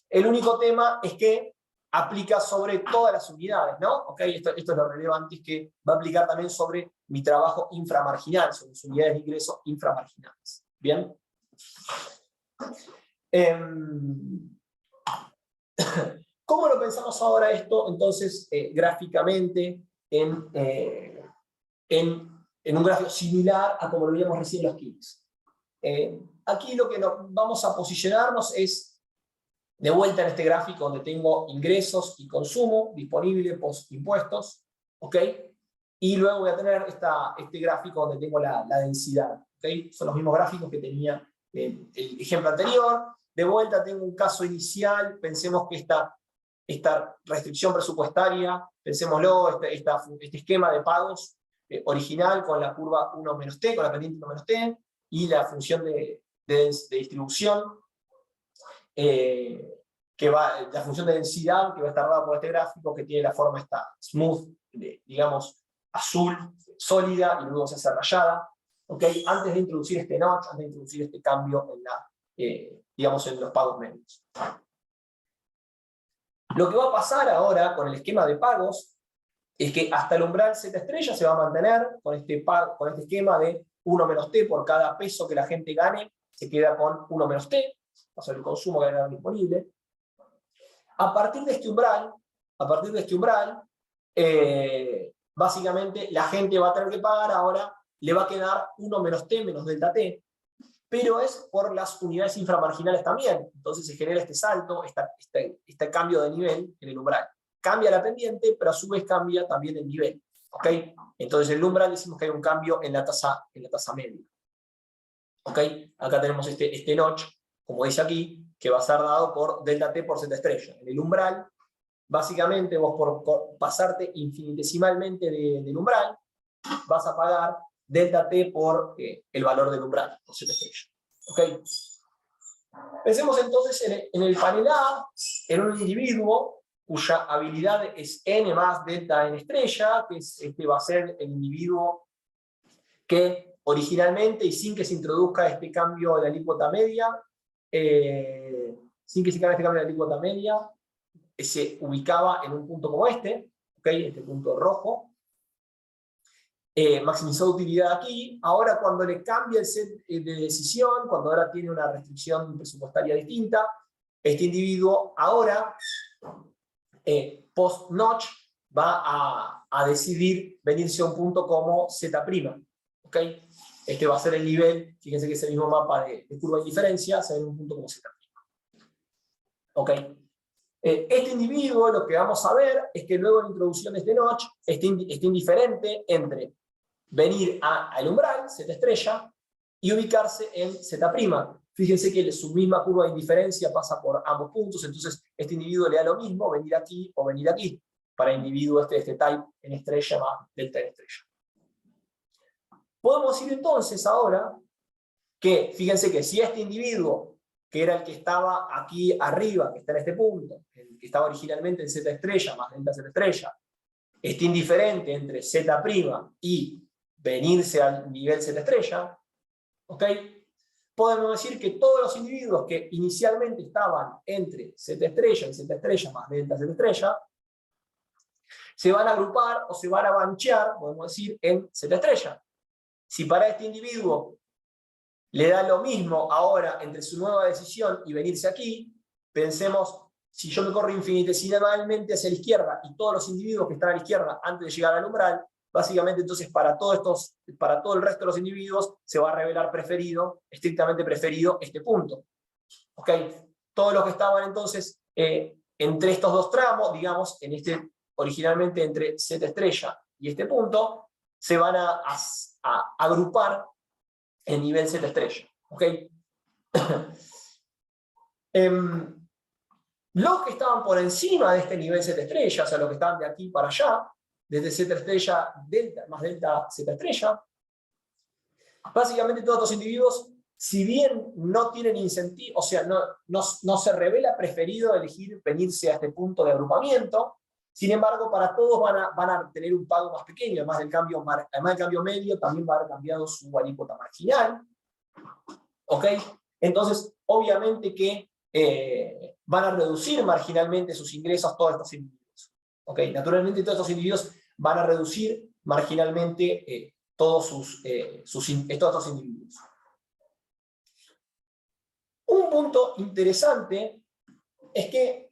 El único tema es que aplica sobre todas las unidades, ¿no? Okay, esto es lo relevante, es que va a aplicar también sobre mi trabajo inframarginal, sobre mis unidades de ingreso inframarginales. ¿Bien? ¿Cómo lo pensamos ahora esto, entonces, gráficamente, en un gráfico similar a como lo veíamos recién en los Kings? Aquí lo que vamos a posicionarnos es de vuelta en este gráfico donde tengo ingresos y consumo disponible post impuestos, ¿ok? Y luego voy a tener este gráfico donde tengo la densidad, ¿ok? Son los mismos gráficos que tenía en el ejemplo anterior. De vuelta tengo un caso inicial, pensemos que esta restricción presupuestaria, pensémoslo, este esquema de pagos original con la curva 1 menos t, con la pendiente 1 menos t, y la función de distribución, la función de densidad que va a estar dada por este gráfico, que tiene la forma esta smooth, digamos azul, sólida, y luego se hace rayada. ¿ok? Antes de introducir este notch, antes de introducir este cambio en, digamos, en los pagos medios. Lo que va a pasar ahora con el esquema de pagos es que hasta el umbral Z estrella se va a mantener con este esquema de 1 menos T por cada peso que la gente gane, se queda con 1 menos T, o sea, el consumo que era disponible. A partir de este umbral, básicamente la gente va a tener que pagar ahora, le va a quedar 1 menos T menos delta T, pero es por las unidades inframarginales también. Entonces se genera este salto, este cambio de nivel en el umbral. Cambia la pendiente, pero a su vez cambia también el nivel. ¿Ok? Entonces en el umbral decimos que hay un cambio en la tasa media. ¿Ok? Acá tenemos este notch, como dice aquí, que va a ser dado por delta T por Z estrella. En el umbral, básicamente vos por pasarte infinitesimalmente del umbral, vas a pagar delta T por el valor del umbral, por Z estrella. ¿Ok? Pensemos entonces en el panel A, en un individuo cuya habilidad es n más delta n estrella, que este va a ser el individuo que originalmente, y sin que se introduzca este cambio de la alícuota media, se ubicaba en un punto como este, ¿okay? Este punto rojo, maximizó utilidad aquí. Ahora cuando le cambia el set de decisión, cuando ahora tiene una restricción presupuestaria distinta, este individuo ahora, post-notch, va a decidir venirse a un punto como Z'. ¿Okay? Este va a ser el nivel, fíjense que es el mismo mapa de curva de indiferencia, se ve en un punto como Z'. ¿Okay? Este individuo, lo que vamos a ver es que luego de la introducción de este notch, está indiferente entre venir al umbral, Z estrella, y ubicarse en Z'. Fíjense que su misma curva de indiferencia pasa por ambos puntos, entonces este individuo le da lo mismo venir aquí o venir aquí, para el individuo este type en estrella más delta en estrella. Podemos decir entonces ahora que, fíjense que si este individuo, que era el que estaba aquí arriba, que está en este punto, el que estaba originalmente en Z estrella más delta Z estrella, está indiferente entre Z' y venirse al nivel Z estrella, ¿ok? Podemos decir que todos los individuos que inicialmente estaban entre Z estrella y Z estrella más delta Z estrella, se van a agrupar o se van a banchear, podemos decir, en Z estrella. Si para este individuo le da lo mismo ahora entre su nueva decisión y venirse aquí, pensemos, si yo me corro infinitesimalmente hacia la izquierda y todos los individuos que están a la izquierda antes de llegar al umbral, básicamente entonces para todo el resto de los individuos se va a revelar preferido, estrictamente preferido, este punto. ¿Ok? Todos los que estaban entonces entre estos dos tramos, digamos, originalmente entre Z estrella y este punto, se van a agrupar en nivel Z estrella. ¿Ok? Los que estaban por encima de este nivel Z estrella, o sea, los que estaban de aquí para allá, desde Z estrella delta, más delta Z estrella, básicamente todos estos individuos, si bien no tienen incentivo, o sea, no se revela preferido elegir venirse a este punto de agrupamiento, sin embargo, para todos van a tener un pago más pequeño, además del cambio medio, también va a haber cambiado su alícuota marginal. ¿Ok? Entonces, obviamente que van a reducir marginalmente sus ingresos todos estos individuos. ¿Ok? Naturalmente todos estos individuos van a reducir marginalmente todos estos individuos. Un punto interesante es que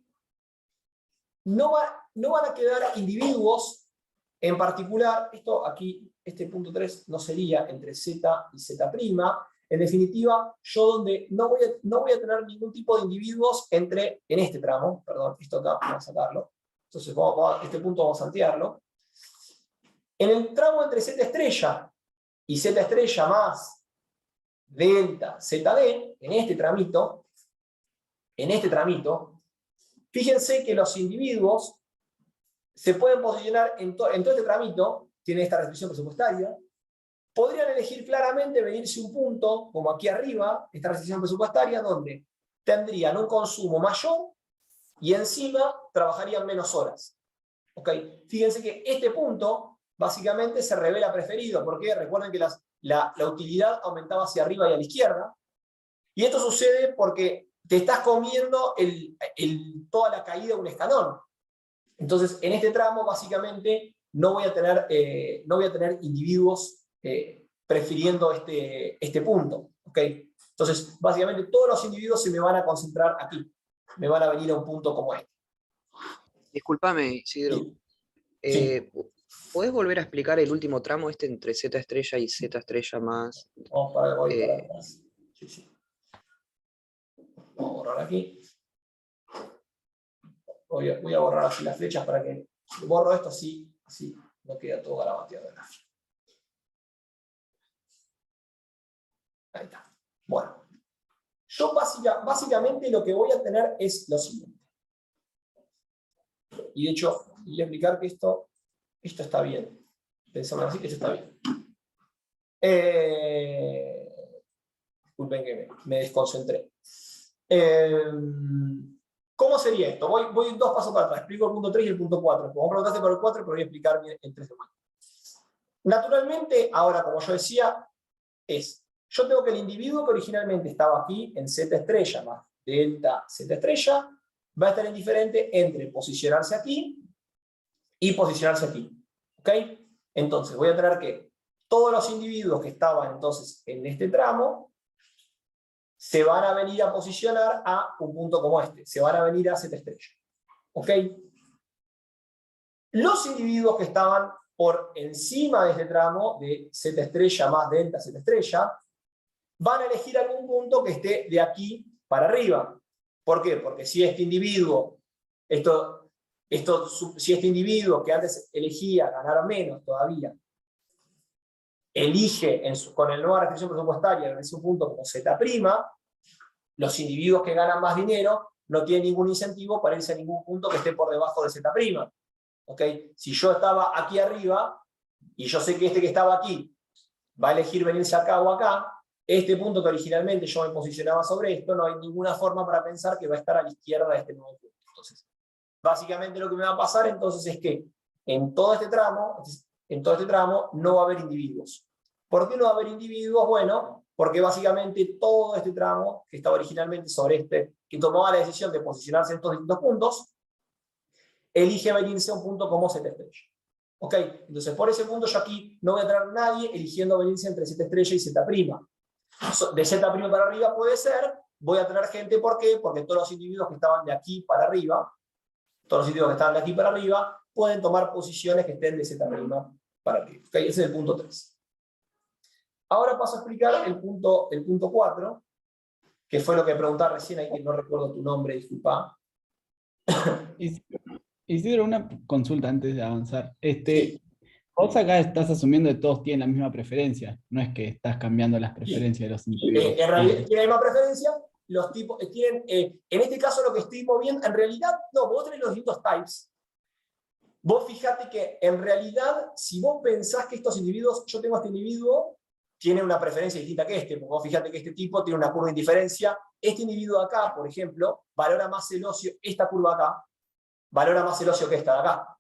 no van a quedar individuos en particular, esto aquí, este punto 3 no sería entre Z y Z'. En definitiva, yo donde no voy a tener ningún tipo de individuos en este tramo, perdón, esto acá, vamos a sacarlo. Entonces, este punto vamos a saltearlo. En el tramo entre Z estrella y Z estrella más delta ZD, en este tramito, fíjense que los individuos se pueden posicionar en todo este tramito, tiene esta restricción presupuestaria, podrían elegir claramente venirse un punto, como aquí arriba, esta restricción presupuestaria, donde tendrían un consumo mayor y encima trabajarían menos horas. ¿Okay? Fíjense que este punto básicamente se revela preferido, porque recuerden que las la utilidad aumentaba hacia arriba y a la izquierda. Y esto sucede porque te estás comiendo toda la caída de un escalón. Entonces, en este tramo, básicamente, no voy a tener individuos prefiriendo este punto. ¿Okay? Entonces, básicamente, todos los individuos se me van a concentrar aquí. Me van a venir a un punto como este. Discúlpame, Isidro. Sí. ¿Podés volver a explicar el último tramo entre Z estrella y Z estrella más? Voy para atrás. Sí. Vamos a borrar aquí. Voy a borrar así las flechas para que... Borro esto así no queda todo garabateado. Ahí está. Bueno. Yo básicamente lo que voy a tener es lo siguiente. Y de hecho, voy a explicar que esto está bien. Pensamos así que esto está bien. Disculpen que me desconcentré. ¿Cómo sería esto? Voy dos pasos para atrás. Explico el punto 3 y el punto 4. Como preguntaste por el 4, pero voy a explicar bien el 3 de vuelta. Naturalmente, ahora, como yo decía, yo tengo que el individuo que originalmente estaba aquí en Z estrella más delta Z estrella va a estar indiferente entre posicionarse aquí y posicionarse aquí. ¿Ok? Entonces, voy a tener que todos los individuos que estaban entonces en este tramo se van a venir a posicionar a un punto como este. Se van a venir a Z estrella. ¿Ok? Los individuos que estaban por encima de este tramo de Z estrella más delta Z estrella van a elegir algún punto que esté de aquí para arriba. ¿Por qué? Porque si este individuo, si este individuo que antes elegía ganar menos todavía, elige con la nueva restricción presupuestaria en ese punto como Z', los individuos que ganan más dinero no tienen ningún incentivo para irse a ningún punto que esté por debajo de Z'. ¿Okay? Si yo estaba aquí arriba, y yo sé que este que estaba aquí va a elegir venirse acá o acá, este punto que originalmente yo me posicionaba sobre esto, no hay ninguna forma para pensar que va a estar a la izquierda de este nuevo punto. Entonces, básicamente lo que me va a pasar entonces es que en todo este tramo no va a haber individuos. ¿Por qué no va a haber individuos? Bueno, porque básicamente todo este tramo, que estaba originalmente sobre este, que tomaba la decisión de posicionarse en estos distintos puntos, elige venirse a un punto como Z estrella. ¿Ok? Entonces, por ese punto yo aquí no voy a tener nadie eligiendo venirse entre Z estrella y Z'. De Z' para arriba puede ser, voy a tener gente, ¿por qué? Porque todos los individuos que estaban de aquí para arriba, pueden tomar posiciones que estén de Z' para arriba. ¿Okay? Ese es el punto 3. Ahora paso a explicar el punto 4, que fue lo que preguntaba recién, ahí que no recuerdo tu nombre, disculpa. Isidro, una consulta antes de avanzar. Sí. Vos acá estás asumiendo que todos tienen la misma preferencia, no es que estás cambiando las preferencias de los individuos. En realidad tienen la misma preferencia, los tipos tienen, en este caso lo que estoy moviendo, en realidad, no, vos tenés los distintos types. Vos fijate que en realidad, si vos pensás que estos individuos, yo tengo este individuo, tiene una preferencia distinta que este, porque vos fijate que este tipo tiene una curva de indiferencia, este individuo de acá, por ejemplo, valora más el ocio, esta curva acá, valora más el ocio que esta de acá.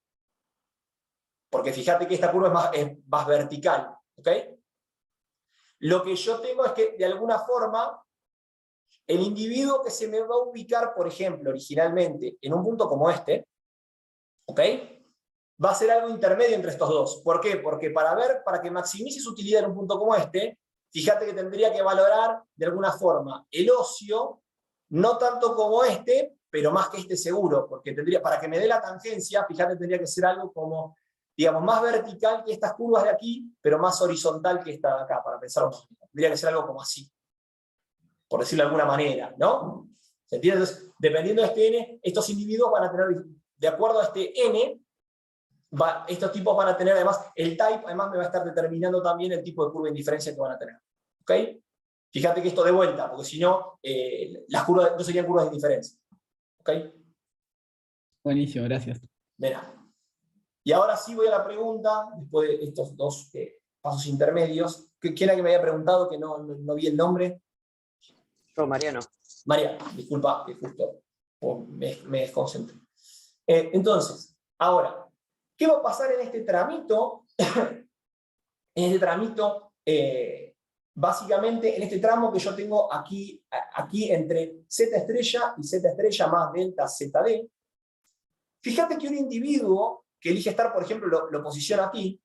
Porque fíjate que esta curva es más vertical. ¿Ok? Lo que yo tengo es que, de alguna forma, el individuo que se me va a ubicar, por ejemplo, originalmente, en un punto como este, ¿ok? Va a ser algo intermedio entre estos dos. ¿Por qué? Porque para que maximice su utilidad en un punto como este, fíjate que tendría que valorar, de alguna forma, el ocio, no tanto como este, pero más que este seguro, porque para que me dé la tangencia, fíjate, tendría que ser algo como, digamos, más vertical que estas curvas de aquí, pero más horizontal que esta de acá, para pensar. Tendría que ser algo como así, por decirlo de alguna manera, ¿no? ¿Se entiende? Entonces, dependiendo de este n, estos individuos van a tener, de acuerdo a este n, estos tipos van a tener, además, el type, además me va a estar determinando también el tipo de curva de indiferencia que van a tener. ¿Ok? Fíjate que esto de vuelta, porque si no, las curvas no serían curvas de indiferencia. ¿Ok? Buenísimo, gracias. Verá. Y ahora sí voy a la pregunta, después de estos dos pasos intermedios. ¿Quién era que me había preguntado que no vi el nombre? Yo, Mariano. Mariano, disculpa, que justo me desconcentré. Entonces, ahora, ¿qué va a pasar en este tramito? En este tramito básicamente en este tramo que yo tengo aquí entre Z estrella y Z estrella más delta ZD, fíjate que un individuo que elige estar, por ejemplo, lo posiciona aquí,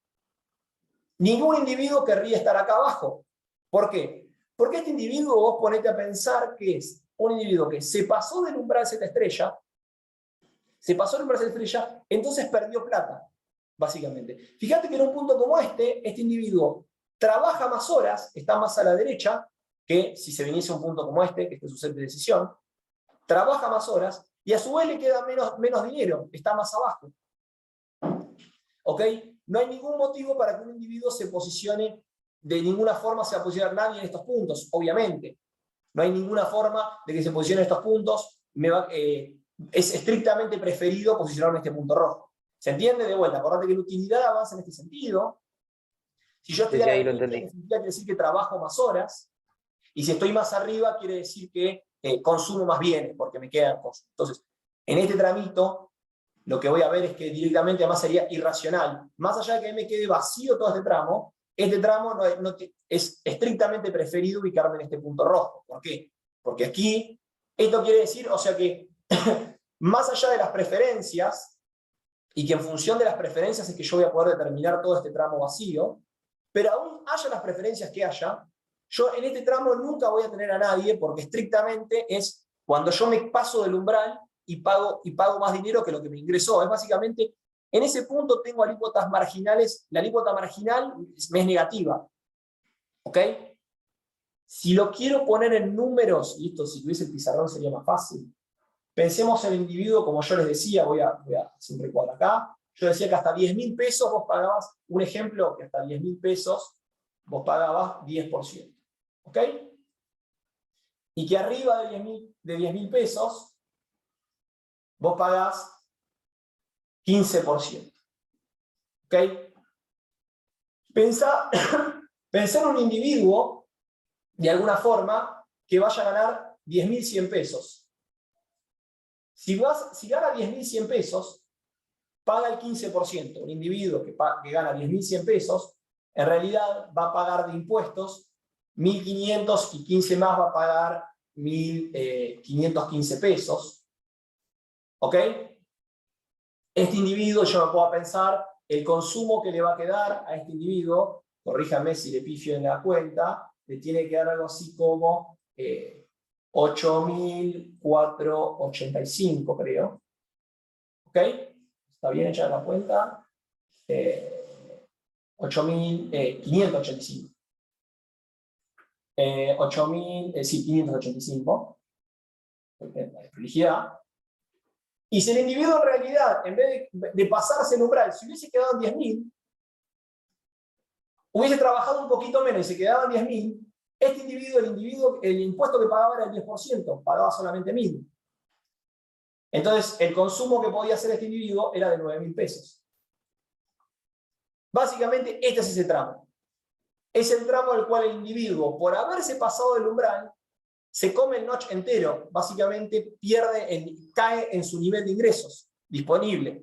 ningún individuo querría estar acá abajo. ¿Por qué? Porque este individuo, vos ponete a pensar que es un individuo que se pasó del umbral Z estrella, entonces perdió plata, básicamente. Fíjate que en un punto como este individuo trabaja más horas, está más a la derecha, que si se viniese un punto como este, que este es su set de decisión, trabaja más horas, y a su vez le queda menos dinero, está más abajo. ¿Ok? No hay ningún motivo para que un individuo se posicione, de ninguna forma se va a posicionar nadie en estos puntos, obviamente. No hay ninguna forma de que se posicione en estos puntos, es estrictamente preferido posicionarme en este punto rojo. ¿Se entiende? De vuelta, acordate que la utilidad avanza en este sentido. Si yo estoy a la derecha, quiere decir que trabajo más horas, y si estoy más arriba, quiere decir que consumo más bienes, porque me quedan cosas. Entonces, en este tramito, lo que voy a ver es que directamente además sería irracional. Más allá de que me quede vacío todo este tramo es estrictamente preferido ubicarme en este punto rojo. ¿Por qué? Porque aquí, esto quiere decir, o sea que, más allá de las preferencias, y que en función de las preferencias es que yo voy a poder determinar todo este tramo vacío, pero aún haya las preferencias que haya, yo en este tramo nunca voy a tener a nadie, porque estrictamente es cuando yo me paso del umbral y pago más dinero que lo que me ingresó. Es básicamente, en ese punto tengo alícuotas marginales, la alícuota marginal me es negativa. ¿Ok? Si lo quiero poner en números, y esto si tuviese el pizarrón sería más fácil, pensemos en el individuo, como yo les decía, voy a hacer un recuadro acá, yo decía que hasta 10.000 pesos vos pagabas, un ejemplo, que hasta 10.000 pesos vos pagabas 10%. ¿Ok? Y que arriba de 10.000 pesos vos pagás 15%. ¿Ok? Pensá en un individuo, de alguna forma, que vaya a ganar 10.100 pesos. Si gana 10.100 pesos, paga el 15%. Un individuo que gana 10.100 pesos, en realidad va a pagar de impuestos 1.500 y 15 más va a pagar 1.515 pesos. ¿Ok? Este individuo, yo me puedo pensar, el consumo que le va a quedar a este individuo, corríjame si le pifio en la cuenta, le tiene que dar algo así como 8.485, creo. ¿Ok? ¿Está bien hecha la cuenta? 8.585. 585. Felicidad. Y si el individuo en realidad, en vez de pasarse el umbral, si hubiese quedado en 10.000, hubiese trabajado un poquito menos y se quedaba en 10.000, este individuo, el impuesto que pagaba era el 10%, pagaba solamente 1.000. Entonces, el consumo que podía hacer este individuo era de 9.000 pesos. Básicamente, este es ese tramo. Es el tramo al cual el individuo, por haberse pasado del umbral, se come el notch entero. Básicamente, cae en su nivel de ingresos disponible.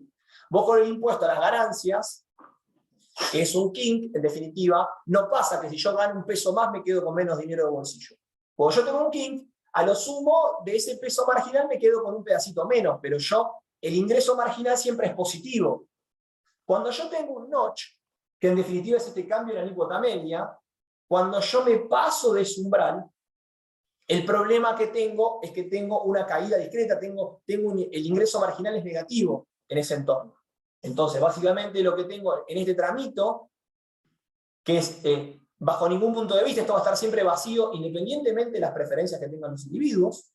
Vos con el impuesto a las ganancias, que es un kink, en definitiva, no pasa que si yo gano un peso más me quedo con menos dinero de bolsillo. Cuando yo tengo un kink, a lo sumo de ese peso marginal me quedo con un pedacito menos, pero el ingreso marginal siempre es positivo. Cuando yo tengo un notch, que en definitiva es este cambio en la alícuota media, cuando yo me paso de ese umbral, el problema que tengo es que tengo una caída discreta, el ingreso marginal es negativo en ese entorno. Entonces, básicamente lo que tengo en este tramito, que es, bajo ningún punto de vista, esto va a estar siempre vacío, independientemente de las preferencias que tengan los individuos,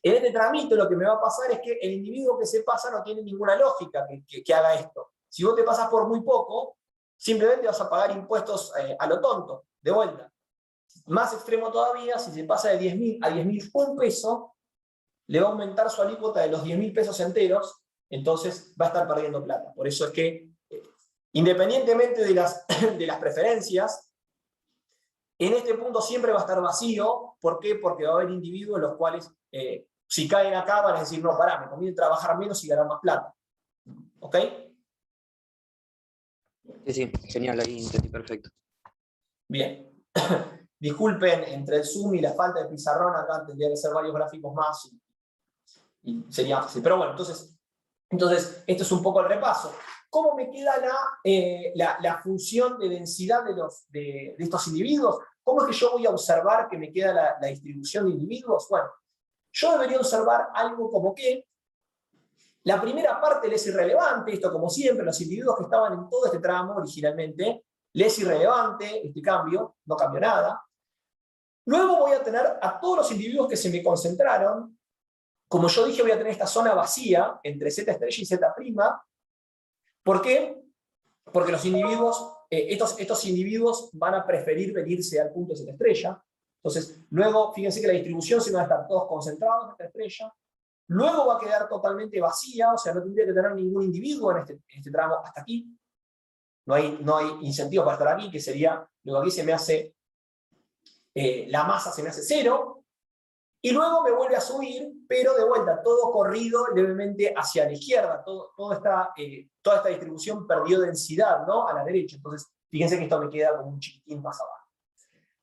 en este tramito lo que me va a pasar es que el individuo que se pasa no tiene ninguna lógica que haga esto. Si vos te pasas por muy poco, simplemente vas a pagar impuestos a lo tonto, de vuelta. Más extremo todavía, si se pasa de 10.000 a 10.000 un peso, le va a aumentar su alícuota de los 10.000 pesos enteros, entonces va a estar perdiendo plata. Por eso es que, independientemente de las preferencias, en este punto siempre va a estar vacío. ¿Por qué? Porque va a haber individuos los cuales, si caen acá, van a decir, no, pará, me conviene trabajar menos y ganar más plata. ¿Ok? Sí, genial, ahí entendí perfecto. Bien. Disculpen, entre el Zoom y la falta de pizarrón, acá tendría que ser varios gráficos más y sería fácil. Pero bueno, entonces, esto es un poco el repaso. ¿Cómo me queda la función de densidad de estos individuos? ¿Cómo es que yo voy a observar que me queda la distribución de individuos? Bueno, yo debería observar algo como que la primera parte le es irrelevante, esto como siempre, los individuos que estaban en todo este tramo originalmente, le es irrelevante este cambio, no cambió nada. Luego voy a tener a todos los individuos que se me concentraron. Como yo dije, voy a tener esta zona vacía entre Z estrella y Z'. ¿Por qué? Porque los individuos, estos individuos van a preferir venirse al punto de Z estrella. Entonces, luego, fíjense que la distribución se van a estar todos concentrados en esta estrella. Luego va a quedar totalmente vacía, o sea, no tendría que tener ningún individuo en este tramo hasta aquí. No hay incentivo para estar aquí, que sería, luego aquí se me hace, la masa se me hace 0. Y luego me vuelve a subir, pero de vuelta, todo corrido levemente hacia la izquierda. Toda esta distribución perdió densidad, ¿no? A la derecha. Entonces, fíjense que esto me queda como un chiquitín más abajo.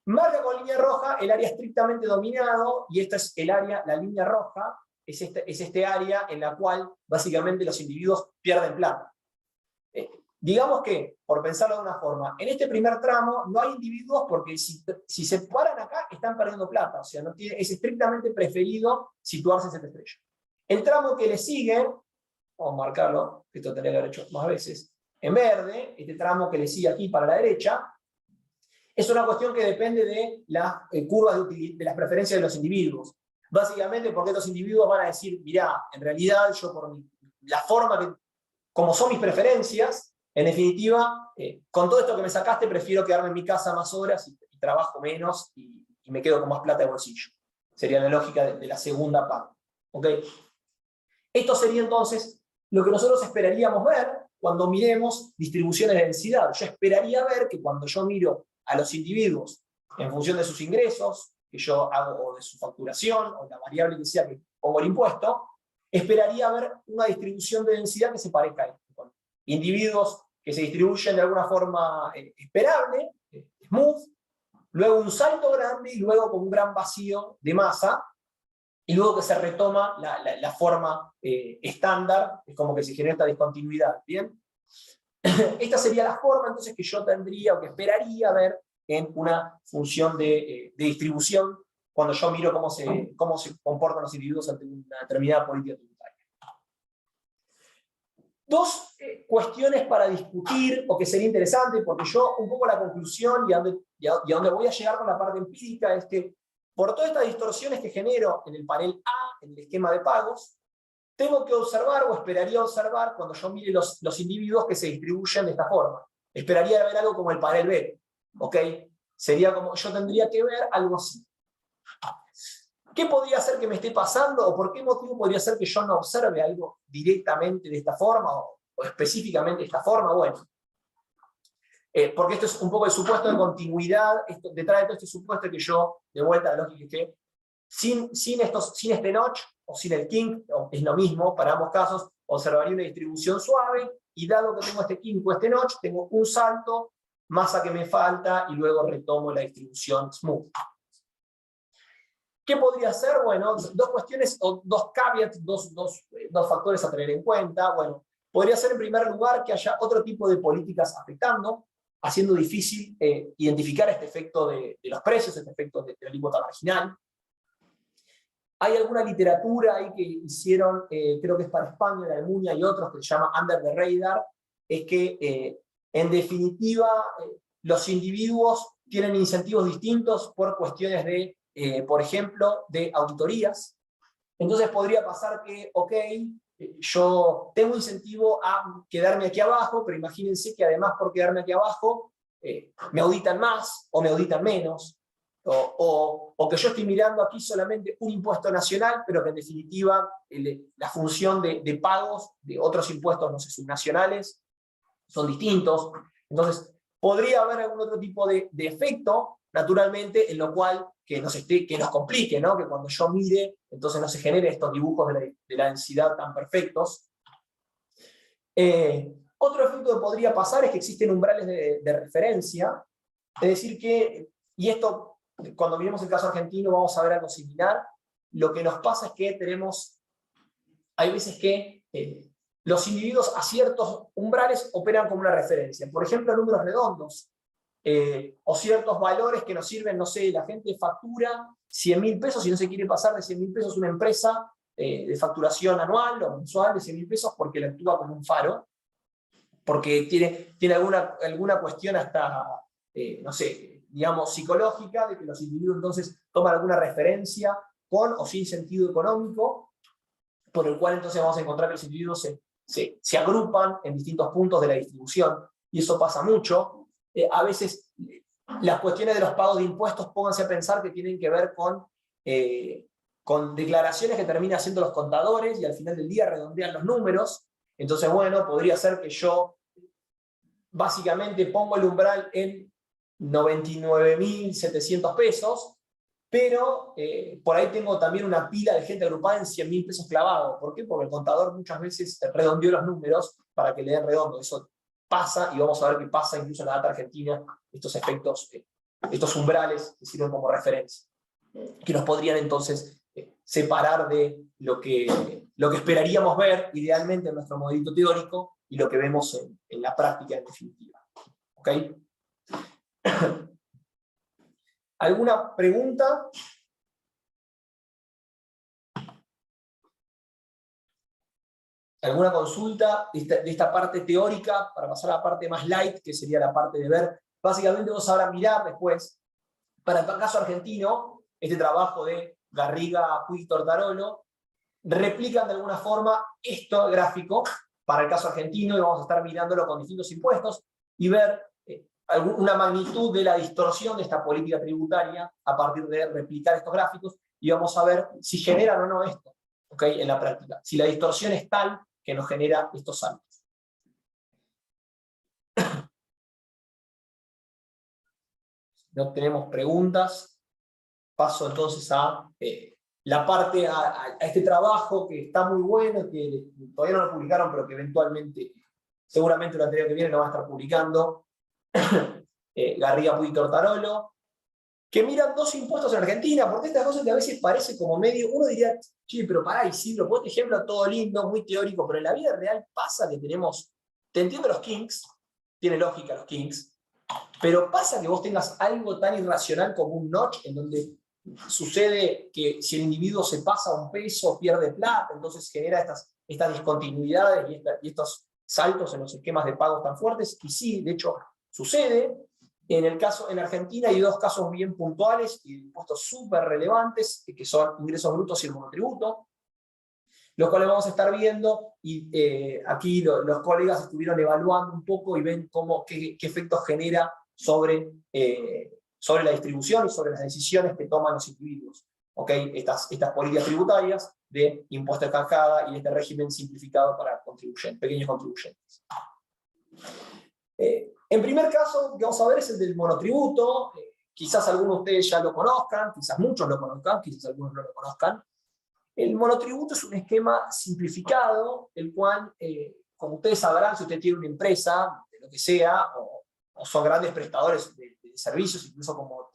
Marca con línea roja el área estrictamente dominado, y esta es el área, la línea roja, es este área en la cual básicamente los individuos pierden plata. Digamos que, por pensarlo de una forma, en este primer tramo no hay individuos porque si se paran acá están perdiendo plata, o sea, es estrictamente preferido situarse en Z estrella. El tramo que le sigue, vamos a marcarlo, esto tendría que haber hecho más veces, en verde, este tramo que le sigue aquí para la derecha, es una cuestión que depende de las curvas de las preferencias de los individuos. Básicamente porque estos individuos van a decir, mirá, en realidad yo por la forma que, como son mis preferencias, en definitiva, con todo esto que me sacaste, prefiero quedarme en mi casa más horas y trabajo menos y me quedo con más plata de bolsillo. Sería la lógica de la segunda parte. ¿Okay? Esto sería entonces lo que nosotros esperaríamos ver cuando miremos distribuciones de densidad. Yo esperaría ver que cuando yo miro a los individuos en función de sus ingresos, que yo hago, o de su facturación, o la variable que sea que pongo el impuesto, esperaría ver una distribución de densidad que se parezca a esto. Individuos que se distribuyen de alguna forma esperable, smooth, luego un salto grande y luego con un gran vacío de masa, y luego que se retoma la forma estándar, es como que se genera esta discontinuidad. ¿Bien? Esta sería la forma entonces que yo tendría o que esperaría ver en una función de distribución cuando yo miro cómo se comportan los individuos ante una determinada política tributaria. Dos cuestiones para discutir, o que sería interesante, porque yo un poco la conclusión y a donde voy a llegar con la parte empírica es que por todas estas distorsiones que genero en el panel A, en el esquema de pagos, tengo que observar o esperaría observar cuando yo mire los individuos que se distribuyen de esta forma. Esperaría ver algo como el panel B. ¿Ok? Sería como, yo tendría que ver algo así. ¿Qué podría ser que me esté pasando o por qué motivo podría ser que yo no observe algo directamente de esta forma o específicamente de esta forma? Bueno, porque esto es un poco el supuesto de continuidad, detrás de todo este supuesto que yo, de vuelta a la lógica, que sin este notch o sin el kink, es lo mismo para ambos casos, observaría una distribución suave y dado que tengo este kink o este notch, tengo un salto, masa que me falta y luego retomo la distribución smooth. ¿Qué podría ser? Bueno, dos cuestiones, o dos caveats, dos factores a tener en cuenta. Bueno, podría ser en primer lugar que haya otro tipo de políticas afectando, haciendo difícil identificar este efecto de los precios, este efecto de la alícuota marginal. Hay alguna literatura ahí que hicieron, creo que es para España, la Almunia y otros, que se llama Under the Radar, es que en definitiva los individuos tienen incentivos distintos por cuestiones de por ejemplo, de auditorías. Entonces podría pasar que, ok, yo tengo incentivo a quedarme aquí abajo, pero imagínense que además por quedarme aquí abajo, me auditan más o me auditan menos, o que yo estoy mirando aquí solamente un impuesto nacional, pero que en definitiva la función de pagos de otros impuestos, no sé, subnacionales, son distintos. Entonces, podría haber algún otro tipo de efecto, naturalmente, en lo cual que nos complique, ¿no? Que cuando yo mire, entonces no se generen estos dibujos de la densidad tan perfectos. Otro efecto que podría pasar es que existen umbrales de referencia, es decir que, y esto, cuando miremos el caso argentino vamos a ver algo similar, lo que nos pasa es que hay veces que los individuos a ciertos umbrales operan como una referencia, por ejemplo números redondos, o ciertos valores que nos sirven, no sé, la gente factura 100.000 pesos y no se quiere pasar de 100.000 pesos una empresa de facturación anual o mensual de 100.000 pesos porque le actúa como un faro, porque tiene alguna cuestión hasta, no sé, digamos, psicológica, de que los individuos entonces toman alguna referencia con o sin sentido económico, por el cual entonces vamos a encontrar que los individuos se agrupan en distintos puntos de la distribución, y eso pasa mucho. A veces las cuestiones de los pagos de impuestos, pónganse a pensar que tienen que ver con declaraciones que terminan haciendo los contadores y al final del día redondean los números. Entonces, bueno, podría ser que yo básicamente pongo el umbral en 99.700 pesos, pero por ahí tengo también una pila de gente agrupada en 100.000 pesos clavados. ¿Por qué? Porque el contador muchas veces redondeó los números para que le den redondo. Eso pasa, y vamos a ver qué pasa incluso en la data argentina, estos efectos, estos umbrales que sirven como referencia, que nos podrían entonces separar de lo que esperaríamos ver idealmente en nuestro modelito teórico y lo que vemos en la práctica en definitiva. ¿Ok? ¿Alguna pregunta? ¿Alguna consulta de esta parte teórica para pasar a la parte más light, que sería la parte de ver? Básicamente vos ahora mirar después, para el caso argentino, este trabajo de Garriga, Puig, Tortarolo, replican de alguna forma esto gráfico para el caso argentino, y vamos a estar mirándolo con distintos impuestos y ver una magnitud de la distorsión de esta política tributaria a partir de replicar estos gráficos, y vamos a ver si generan o no esto, ¿okay? En la práctica, si la distorsión es tal que nos genera estos saltos. No tenemos preguntas, paso entonces a la parte, a este trabajo que está muy bueno, que todavía no lo publicaron, pero que eventualmente, seguramente el anterior que viene lo van a estar publicando, Garriga, Puig y Tortarolo, que miran dos impuestos en Argentina, porque estas cosas que a veces parece como medio, uno diría, che, pero pará, Isidro, por este ejemplo todo lindo, muy teórico, pero en la vida real pasa que tenemos, te entiendo los kinks, tiene lógica los kinks, pero pasa que vos tengas algo tan irracional como un notch, en donde sucede que si el individuo se pasa un peso, pierde plata, entonces genera estas discontinuidades y estos saltos en los esquemas de pagos tan fuertes, y sí, de hecho, sucede. En Argentina hay dos casos bien puntuales y impuestos súper relevantes, que son ingresos brutos y el monotributo, los cuales vamos a estar viendo, y aquí los colegas estuvieron evaluando un poco y ven qué efectos genera sobre la distribución y sobre las decisiones que toman los individuos. ¿Okay? Estas políticas tributarias de impuesto de cascada y este régimen simplificado para pequeños contribuyentes. En primer caso, que vamos a ver es el del monotributo. Quizás algunos de ustedes ya lo conozcan, quizás muchos lo conozcan, quizás algunos no lo conozcan. El monotributo es un esquema simplificado, el cual, como ustedes sabrán, si usted tiene una empresa, de lo que sea, o son grandes prestadores de servicios, incluso como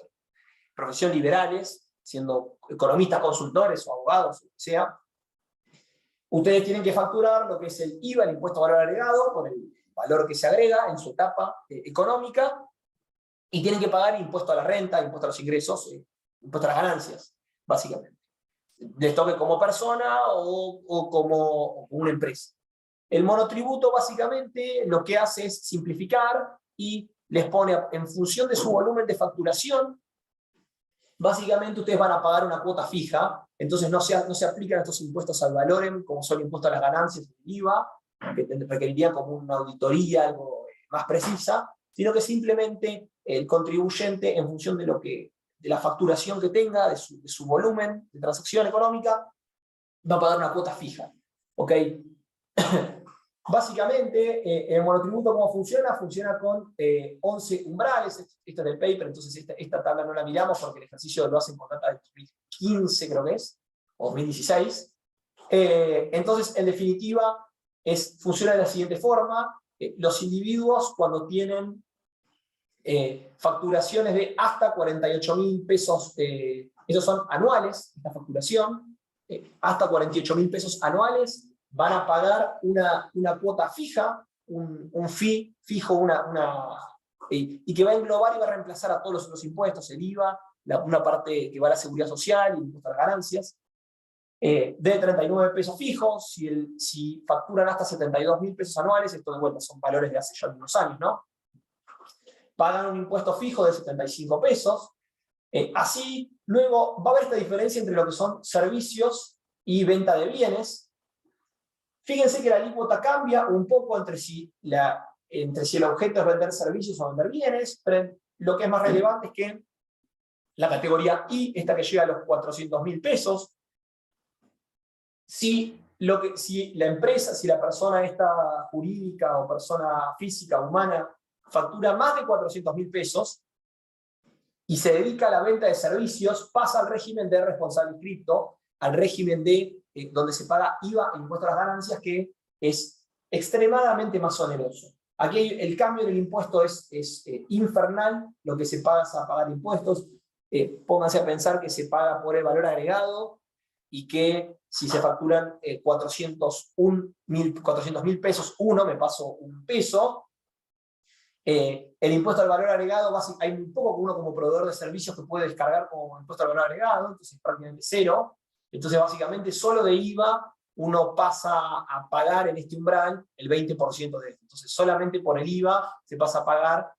profesión liberales, siendo economistas, consultores o abogados, o lo que sea, ustedes tienen que facturar lo que es el IVA, el impuesto a valor agregado, por el valor que se agrega en su etapa económica, y tienen que pagar impuesto a la renta, impuesto a los ingresos, impuesto a las ganancias, básicamente. Les toque como persona o como una empresa. El monotributo básicamente lo que hace es simplificar y les pone en función de su volumen de facturación. Básicamente ustedes van a pagar una cuota fija, entonces no se aplican estos impuestos al valor, como son impuestos a las ganancias y IVA, que requerirían como una auditoría algo más precisa, sino que simplemente el contribuyente, en función de la facturación que tenga, de su volumen de transacción económica, va a pagar una cuota fija. ¿Ok? Básicamente, el monotributo, ¿cómo funciona? Funciona con 11 umbrales. Esto es del paper, entonces esta tabla no la miramos porque el ejercicio lo hacen por data de 2015, creo que es, o 2016. Entonces, en definitiva, funciona de la siguiente forma. los individuos cuando tienen facturaciones de hasta 48.000 pesos, esos son anuales, esta facturación, hasta 48.000 pesos anuales, van a pagar una cuota fija, un fee fijo, y que va a englobar y va a reemplazar a todos los impuestos, el IVA, una parte que va a la seguridad social y el impuesto a las ganancias, de 39 pesos fijos, si facturan hasta 72.000 pesos anuales, esto de vuelta son valores de hace ya unos años, ¿no? Pagan un impuesto fijo de 75 pesos, así, luego va a haber esta diferencia entre lo que son servicios y venta de bienes. Fíjense que la alícuota cambia un poco entre si el objeto es vender servicios o vender bienes, pero lo que es más relevante es que la categoría I, esta que llega a los 400.000 pesos, si la empresa, si la persona esta jurídica o persona física, humana, factura más de 400.000 pesos y se dedica a la venta de servicios, pasa al régimen de responsable inscripto, al régimen de donde se paga IVA, el impuesto a las ganancias, que es extremadamente más oneroso. Aquí el cambio del impuesto es infernal, lo que se paga es a pagar impuestos. Pónganse a pensar que se paga por el valor agregado y que si se facturan 400.000 pesos, me paso un peso. El impuesto al valor agregado, hay un poco uno como proveedor de servicios que puede descargar como impuesto al valor agregado, entonces prácticamente cero. Entonces básicamente solo de IVA uno pasa a pagar en este umbral el 20% de esto. Entonces solamente por el IVA se pasa a pagar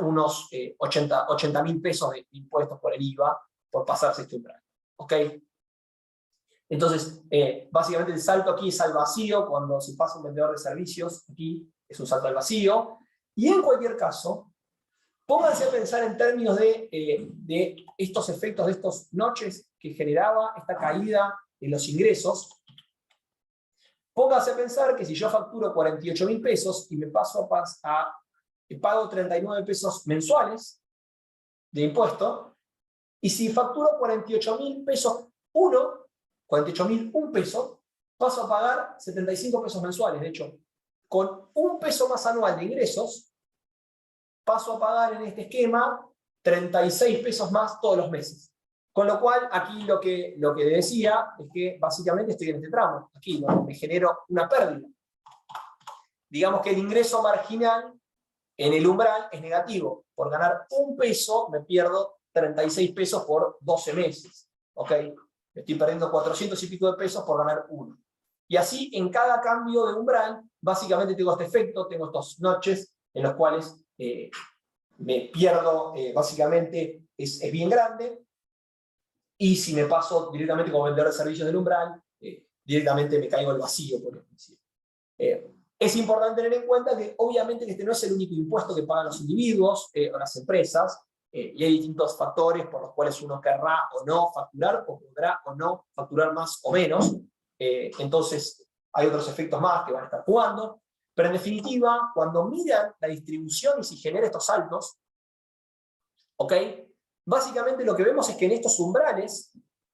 unos 80.000 pesos de impuestos por el IVA por pasarse este umbral. ¿Ok? Entonces, básicamente el salto aquí es al vacío, cuando se pasa un vendedor de servicios, aquí es un salto al vacío. Y en cualquier caso, pónganse a pensar en términos de estos efectos, de estos noches que generaba esta caída en los ingresos. Pónganse a pensar que si yo facturo 48.000 pesos y me paso pago 39 pesos mensuales de impuesto, y si facturo 48.000 pesos 48.001 pesos, paso a pagar 75 pesos mensuales. De hecho, con un peso más anual de ingresos, paso a pagar en este esquema 36 pesos más todos los meses. Con lo cual, aquí lo que decía es que básicamente estoy en este tramo. Aquí me genero una pérdida. Digamos que el ingreso marginal en el umbral es negativo. Por ganar un peso me pierdo 36 pesos por 12 meses. ¿Ok? Me estoy perdiendo 400 y pico de pesos por ganar uno. Y así, en cada cambio de umbral, básicamente tengo este efecto, tengo estos noches en los cuales me pierdo, básicamente es bien grande, y si me paso directamente como vendedor de servicios del umbral, directamente me caigo al vacío, por decir. Es importante tener en cuenta que obviamente este no es el único impuesto que pagan los individuos o las empresas, y hay distintos factores por los cuales uno querrá o no facturar, o podrá o no facturar más o menos. Entonces hay otros efectos más que van a estar jugando, pero en definitiva, cuando miran la distribución y si genera estos saltos, ¿ok? Básicamente lo que vemos es que en estos umbrales,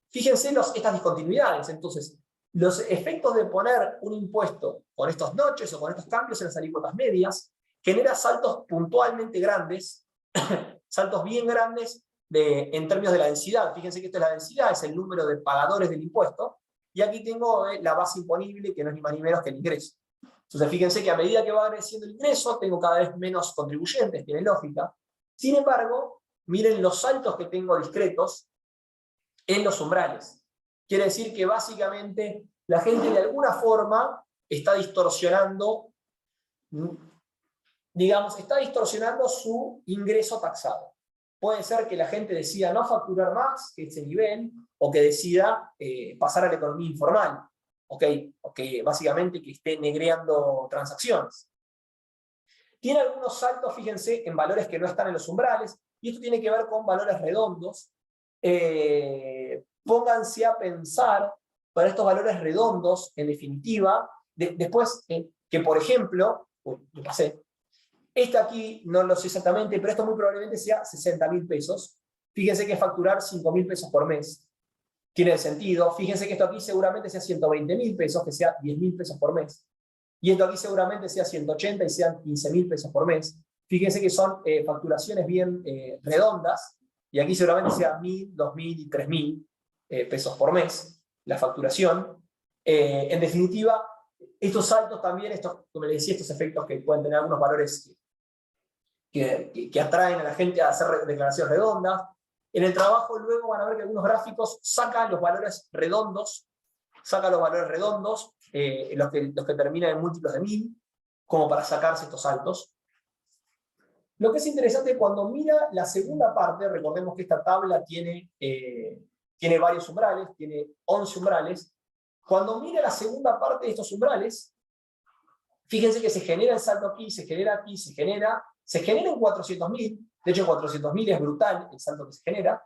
fíjense estas discontinuidades. Entonces, los efectos de poner un impuesto con estos noches o con estos cambios en las alícuotas medias genera saltos puntualmente grandes, saltos bien grandes en términos de la densidad. Fíjense que esto es la densidad, es el número de pagadores del impuesto, y aquí tengo la base imponible, que no es ni más ni menos que el ingreso. Entonces fíjense que a medida que va creciendo el ingreso, tengo cada vez menos contribuyentes, tiene lógica. Sin embargo, miren los saltos que tengo discretos en los umbrales. Quiere decir que básicamente la gente de alguna forma está distorsionando, digamos, está distorsionando su ingreso taxado. Puede ser que la gente decida no facturar más que ese nivel, o que decida pasar a la economía informal, ¿okay? O que básicamente que esté negreando transacciones. Tiene algunos saltos, fíjense, en valores que no están en los umbrales, y esto tiene que ver con valores redondos. Pónganse a pensar para estos valores redondos, en definitiva, después que, por ejemplo, lo pasé, este aquí no lo sé exactamente, pero esto muy probablemente sea 60.000 pesos. Fíjense que es facturar 5.000 pesos por mes. Tiene sentido. Fíjense que esto aquí seguramente sea 120.000 pesos, que sea 10.000 pesos por mes. y esto aquí seguramente sea 180 y sean 15.000 pesos por mes. Fíjense que son facturaciones bien redondas, y aquí seguramente sea 1.000, 2.000 y 3.000 pesos por mes la facturación. En definitiva, estos saltos también, como les decía, estos efectos que pueden tener algunos valores que atraen a la gente a hacer declaraciones redondas. En el trabajo luego van a ver que algunos gráficos sacan los valores redondos, los que terminan en múltiplos de 1000, como para sacarse estos saltos. Lo que es interesante cuando mira la segunda parte, recordemos que esta tabla tiene varios umbrales, tiene 11 umbrales. Cuando mira la segunda parte de estos umbrales, fíjense que se genera el salto aquí, se genera aquí, se genera en 400.000, de hecho 400.000 es brutal el salto que se genera,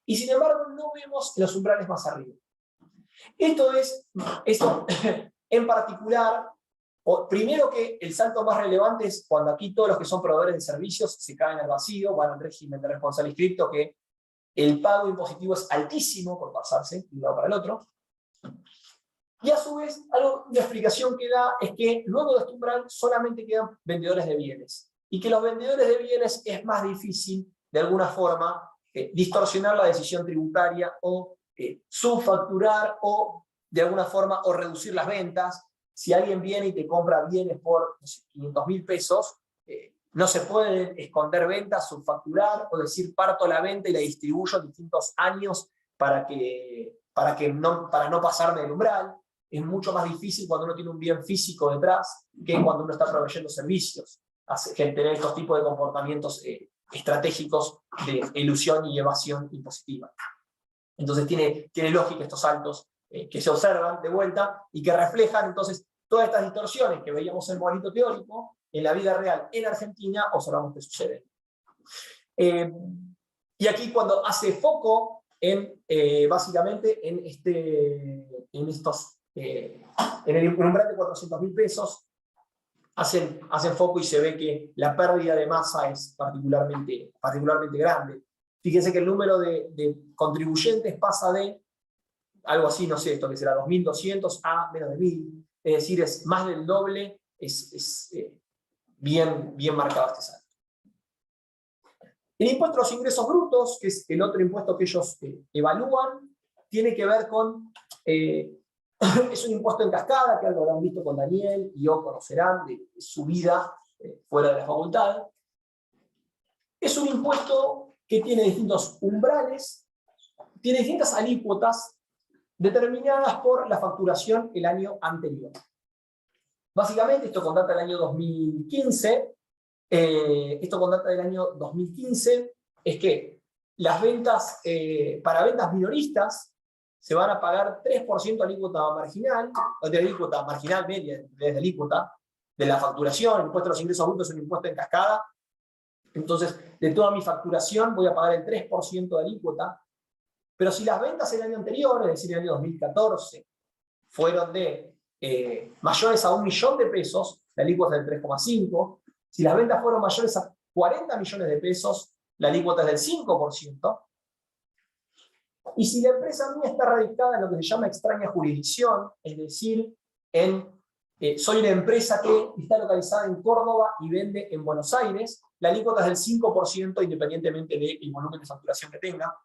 y sin embargo no vemos los umbrales más arriba. Esto en particular, primero que el salto más relevante es cuando aquí todos los que son proveedores de servicios se caen al vacío, van al régimen de responsable inscripto, que el pago impositivo es altísimo por pasarse de un lado para el otro. Y a su vez, una explicación que da es que luego de este umbral solamente quedan vendedores de bienes, y que los vendedores de bienes es más difícil, de alguna forma, distorsionar la decisión tributaria o subfacturar o, de alguna forma, o reducir las ventas. Si alguien viene y te compra bienes por 500.000 pesos, no se pueden esconder ventas, subfacturar, o decir parto la venta y la distribuyo en distintos años para no pasarme del umbral. Es mucho más difícil cuando uno tiene un bien físico detrás que cuando uno está proveyendo servicios. Tener estos tipos de comportamientos estratégicos de elusión y evasión impositiva. Entonces tiene lógica estos saltos que se observan de vuelta y que reflejan entonces todas estas distorsiones que veíamos en el modelito teórico, en la vida real en Argentina observamos que suceden. Y aquí cuando hace foco básicamente en el umbral de 400.000 pesos, hacen foco y se ve que la pérdida de masa es particularmente grande. Fíjense que el número de contribuyentes pasa de algo así, no sé, esto que será 2.200 a menos de 1.000, es decir, es más del doble, es bien marcado este salto. El impuesto a los ingresos brutos, que es el otro impuesto que ellos evalúan, tiene que ver con, es un impuesto en cascada, que algo habrán visto con Daniel y o conocerán de su vida fuera de la facultad. Es un impuesto que tiene distintos umbrales, tiene distintas alícuotas determinadas por la facturación el año anterior. Básicamente, esto con data del año 2015, es que las ventas, para ventas minoristas, se van a pagar 3% alícuota marginal, o de alícuota marginal media, desde alícuota, de la facturación. El impuesto a los ingresos brutos es un impuesto en cascada. Entonces, de toda mi facturación voy a pagar el 3% de alícuota. Pero si las ventas el año anterior, es decir, el año 2014, fueron de mayores a 1 millón de pesos, la alícuota es del 3,5%. Si las ventas fueron mayores a 40 millones de pesos, la alícuota es del 5%. Y si la empresa mía está radicada en lo que se llama extraña jurisdicción, es decir, soy una empresa que está localizada en Córdoba y vende en Buenos Aires, la alícuota es del 5% independientemente del volumen de facturación que tenga.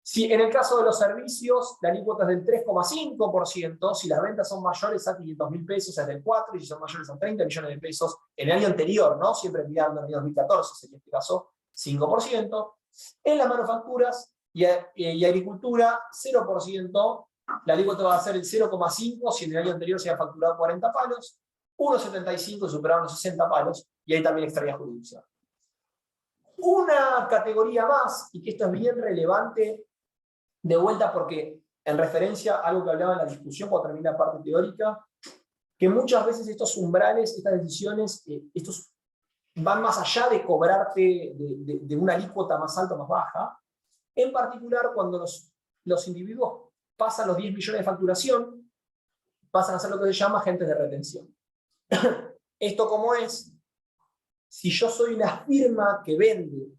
Si en el caso de los servicios, la alícuota es del 3,5%, si las ventas son mayores a 500.000 pesos es del 4%, y si son mayores a 30 millones de pesos, en el año anterior, ¿no? Siempre mirando el año 2014, sería en este caso 5%. En las manufacturas y agricultura, 0%, la alícuota va a ser el 0,5% si en el año anterior se había facturado 40 palos, 1,75% superaron los 60 palos, y ahí también extraña jurisdicción. Una categoría más, y que esto es bien relevante, de vuelta porque en referencia a algo que hablaba en la discusión cuando termina la parte teórica, que muchas veces estos umbrales, estas decisiones, estos van más allá de cobrarte de una alícuota más alta o más baja, en particular cuando los individuos pasan los 10 millones de facturación, pasan a ser lo que se llama agentes de retención. Esto como es, si yo soy una firma que vende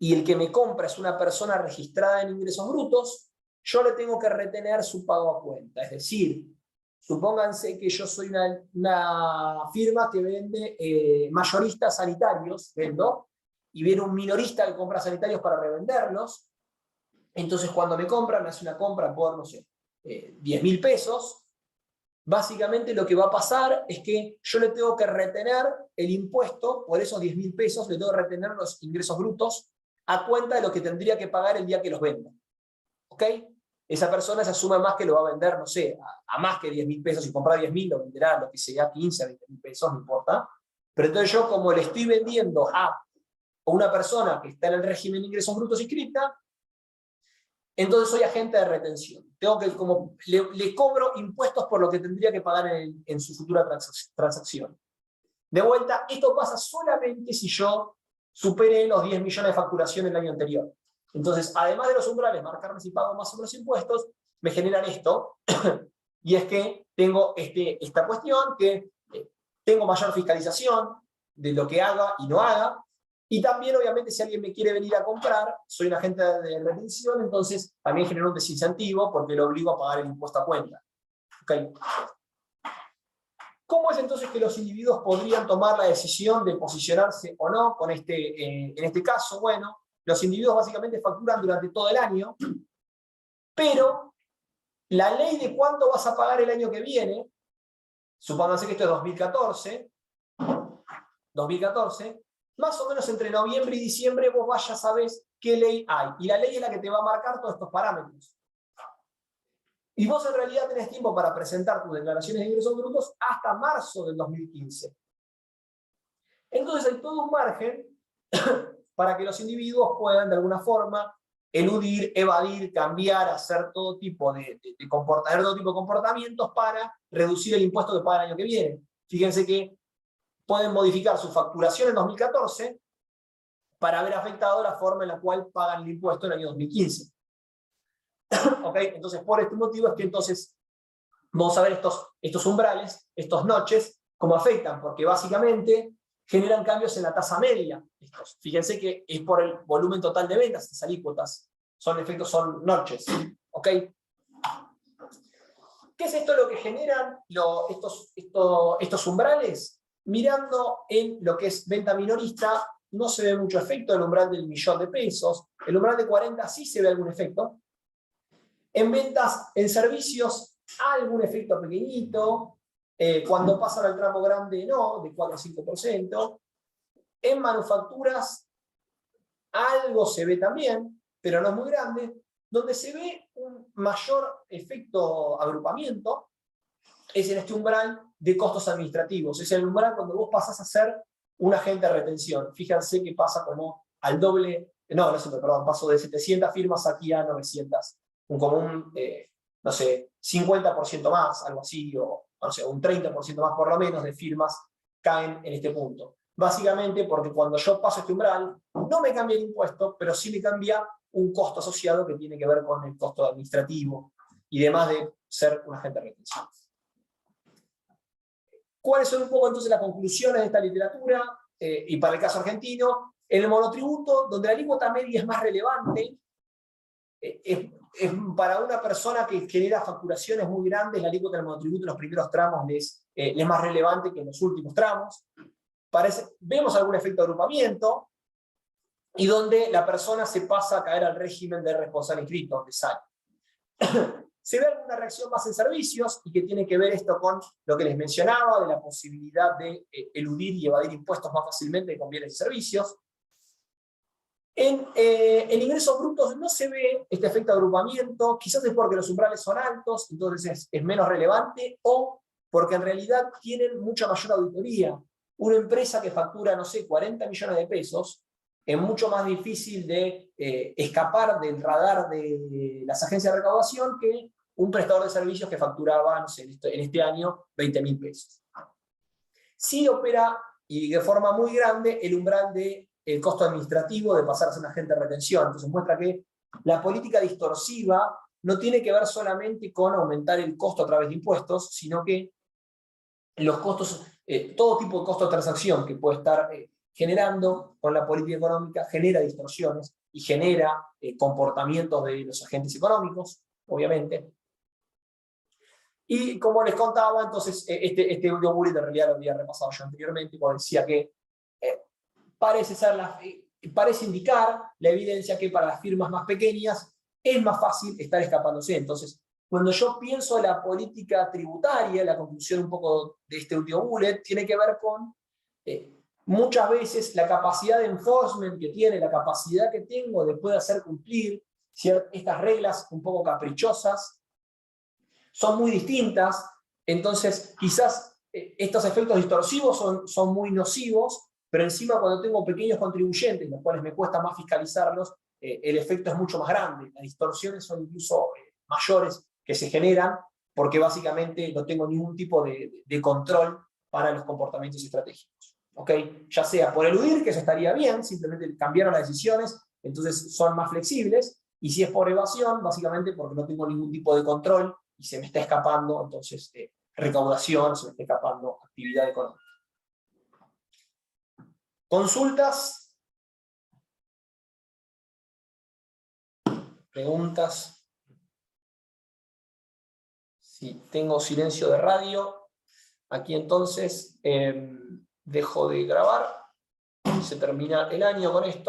y el que me compra es una persona registrada en ingresos brutos, yo le tengo que retener su pago a cuenta. Es decir, Supónganse que yo soy una firma que vende mayoristas sanitarios, vendo, y viene un minorista que compra sanitarios para revenderlos. Entonces cuando me compra, me hace una compra por, no sé, 10.000 pesos. Básicamente lo que va a pasar es que yo le tengo que retener el impuesto, por esos 10.000 pesos, le tengo que retener los ingresos brutos a cuenta de lo que tendría que pagar el día que los venda. ¿Ok? Esa persona se asume más que lo va a vender, no sé, a más que 10.000 pesos. Si compra 10.000, lo venderá lo que sea, 15 a 20.000 pesos, no importa. Pero entonces yo, como le estoy vendiendo a una persona que está en el régimen de ingresos brutos inscripta, entonces soy agente de retención. Tengo que, como, le cobro impuestos por lo que tendría que pagar en su futura transacción. De vuelta, esto pasa solamente si yo superé los 10 millones de facturación el año anterior. Entonces, además de los umbrales, marcarme si pago más o menos impuestos, me generan esto, y es que tengo esta cuestión, que tengo mayor fiscalización de lo que haga y no haga, y también, obviamente, si alguien me quiere venir a comprar, soy un agente de retención, entonces también genero un desincentivo porque lo obligo a pagar el impuesto a cuenta. ¿Okay? ¿Cómo es entonces que los individuos podrían tomar la decisión de posicionarse o no con en este caso? Bueno, los individuos básicamente facturan durante todo el año, pero la ley de cuánto vas a pagar el año que viene, supónganse que esto es 2014, más o menos entre noviembre y diciembre vos ya sabés qué ley hay. Y la ley es la que te va a marcar todos estos parámetros. Y vos en realidad tenés tiempo para presentar tus declaraciones de ingresos brutos hasta marzo del 2015. Entonces hay todo un margen para que los individuos puedan de alguna forma eludir, evadir, cambiar, hacer todo tipo de comportamientos para reducir el impuesto que pagan el año que viene. Fíjense que pueden modificar su facturación en 2014 para haber afectado la forma en la cual pagan el impuesto en el año 2015. ¿Ok? Entonces, por este motivo es que entonces vamos a ver estos umbrales, estos noches, cómo afectan, porque básicamente generan cambios en la tasa media. Fíjense que es por el volumen total de ventas, estas alícuotas. Son noches. ¿Ok? ¿Qué es esto lo que generan estos umbrales? Mirando en lo que es venta minorista, no se ve mucho efecto del umbral del $1.000.000. El umbral de 40 sí se ve algún efecto. En ventas, en servicios, algún efecto pequeñito. Cuando pasan al tramo grande, no, de 4 a 5%. En manufacturas, algo se ve también, pero no es muy grande. Donde se ve un mayor efecto agrupamiento es en este umbral de costos administrativos. Es el umbral cuando vos pasás a ser un agente de retención. Fíjense que pasa como al doble, paso de 700 firmas aquí a 900. Como un, no sé, 50% más, algo así, o no sé, un 30% más por lo menos de firmas caen en este punto. Básicamente porque cuando yo paso este umbral, no me cambia el impuesto, pero sí me cambia un costo asociado que tiene que ver con el costo administrativo y demás de ser un agente de retención. ¿Cuáles son un poco entonces las conclusiones de esta literatura? Y para el caso argentino, en el monotributo, donde la alícuota media es más relevante, es para una persona que genera facturaciones muy grandes, la alícuota del monotributo en los primeros tramos es más relevante que en los últimos tramos. Vemos algún efecto de agrupamiento, y donde la persona se pasa a caer al régimen de responsable inscrito, donde sale. Se ve alguna reacción más en servicios, y que tiene que ver esto con lo que les mencionaba, de la posibilidad de eludir y evadir impuestos más fácilmente con bienes y servicios. En ingresos brutos no se ve este efecto de agrupamiento, quizás es porque los umbrales son altos, entonces es menos relevante, o porque en realidad tienen mucha mayor auditoría. Una empresa que factura, no sé, 40 millones de pesos, es mucho más difícil de escapar del radar de las agencias de recaudación que un prestador de servicios que facturaba, no sé, en este año 20.000 pesos. Sí opera, y de forma muy grande, el umbral del costo administrativo de pasar a ser un agente de retención. Entonces muestra que la política distorsiva no tiene que ver solamente con aumentar el costo a través de impuestos, sino que los costos, todo tipo de costo de transacción que puede estar generando con la política económica, genera distorsiones y genera comportamientos de los agentes económicos, obviamente. Y como les contaba, entonces, este audio bullet en realidad lo había repasado yo anteriormente, cuando decía que parece indicar la evidencia que para las firmas más pequeñas es más fácil estar escapándose. Entonces, cuando yo pienso en la política tributaria, la conclusión un poco de este último bullet, tiene que ver con muchas veces la capacidad de enforcement que tiene, la capacidad que tengo de poder hacer cumplir estas reglas un poco caprichosas, son muy distintas. Entonces, quizás estos efectos distorsivos son muy nocivos, pero encima cuando tengo pequeños contribuyentes, los cuales me cuesta más fiscalizarlos, el efecto es mucho más grande. Las distorsiones son incluso mayores que se generan, porque básicamente no tengo ningún tipo de control para los comportamientos estratégicos. ¿Okay? Ya sea por eludir, que eso estaría bien, simplemente cambiaron las decisiones, entonces son más flexibles, y si es por evasión, básicamente porque no tengo ningún tipo de control y se me está escapando, entonces, recaudación, se me está escapando actividad económica. ¿Consultas? ¿Preguntas? Si tengo silencio de radio, aquí entonces dejo de grabar. Se termina el año con esto.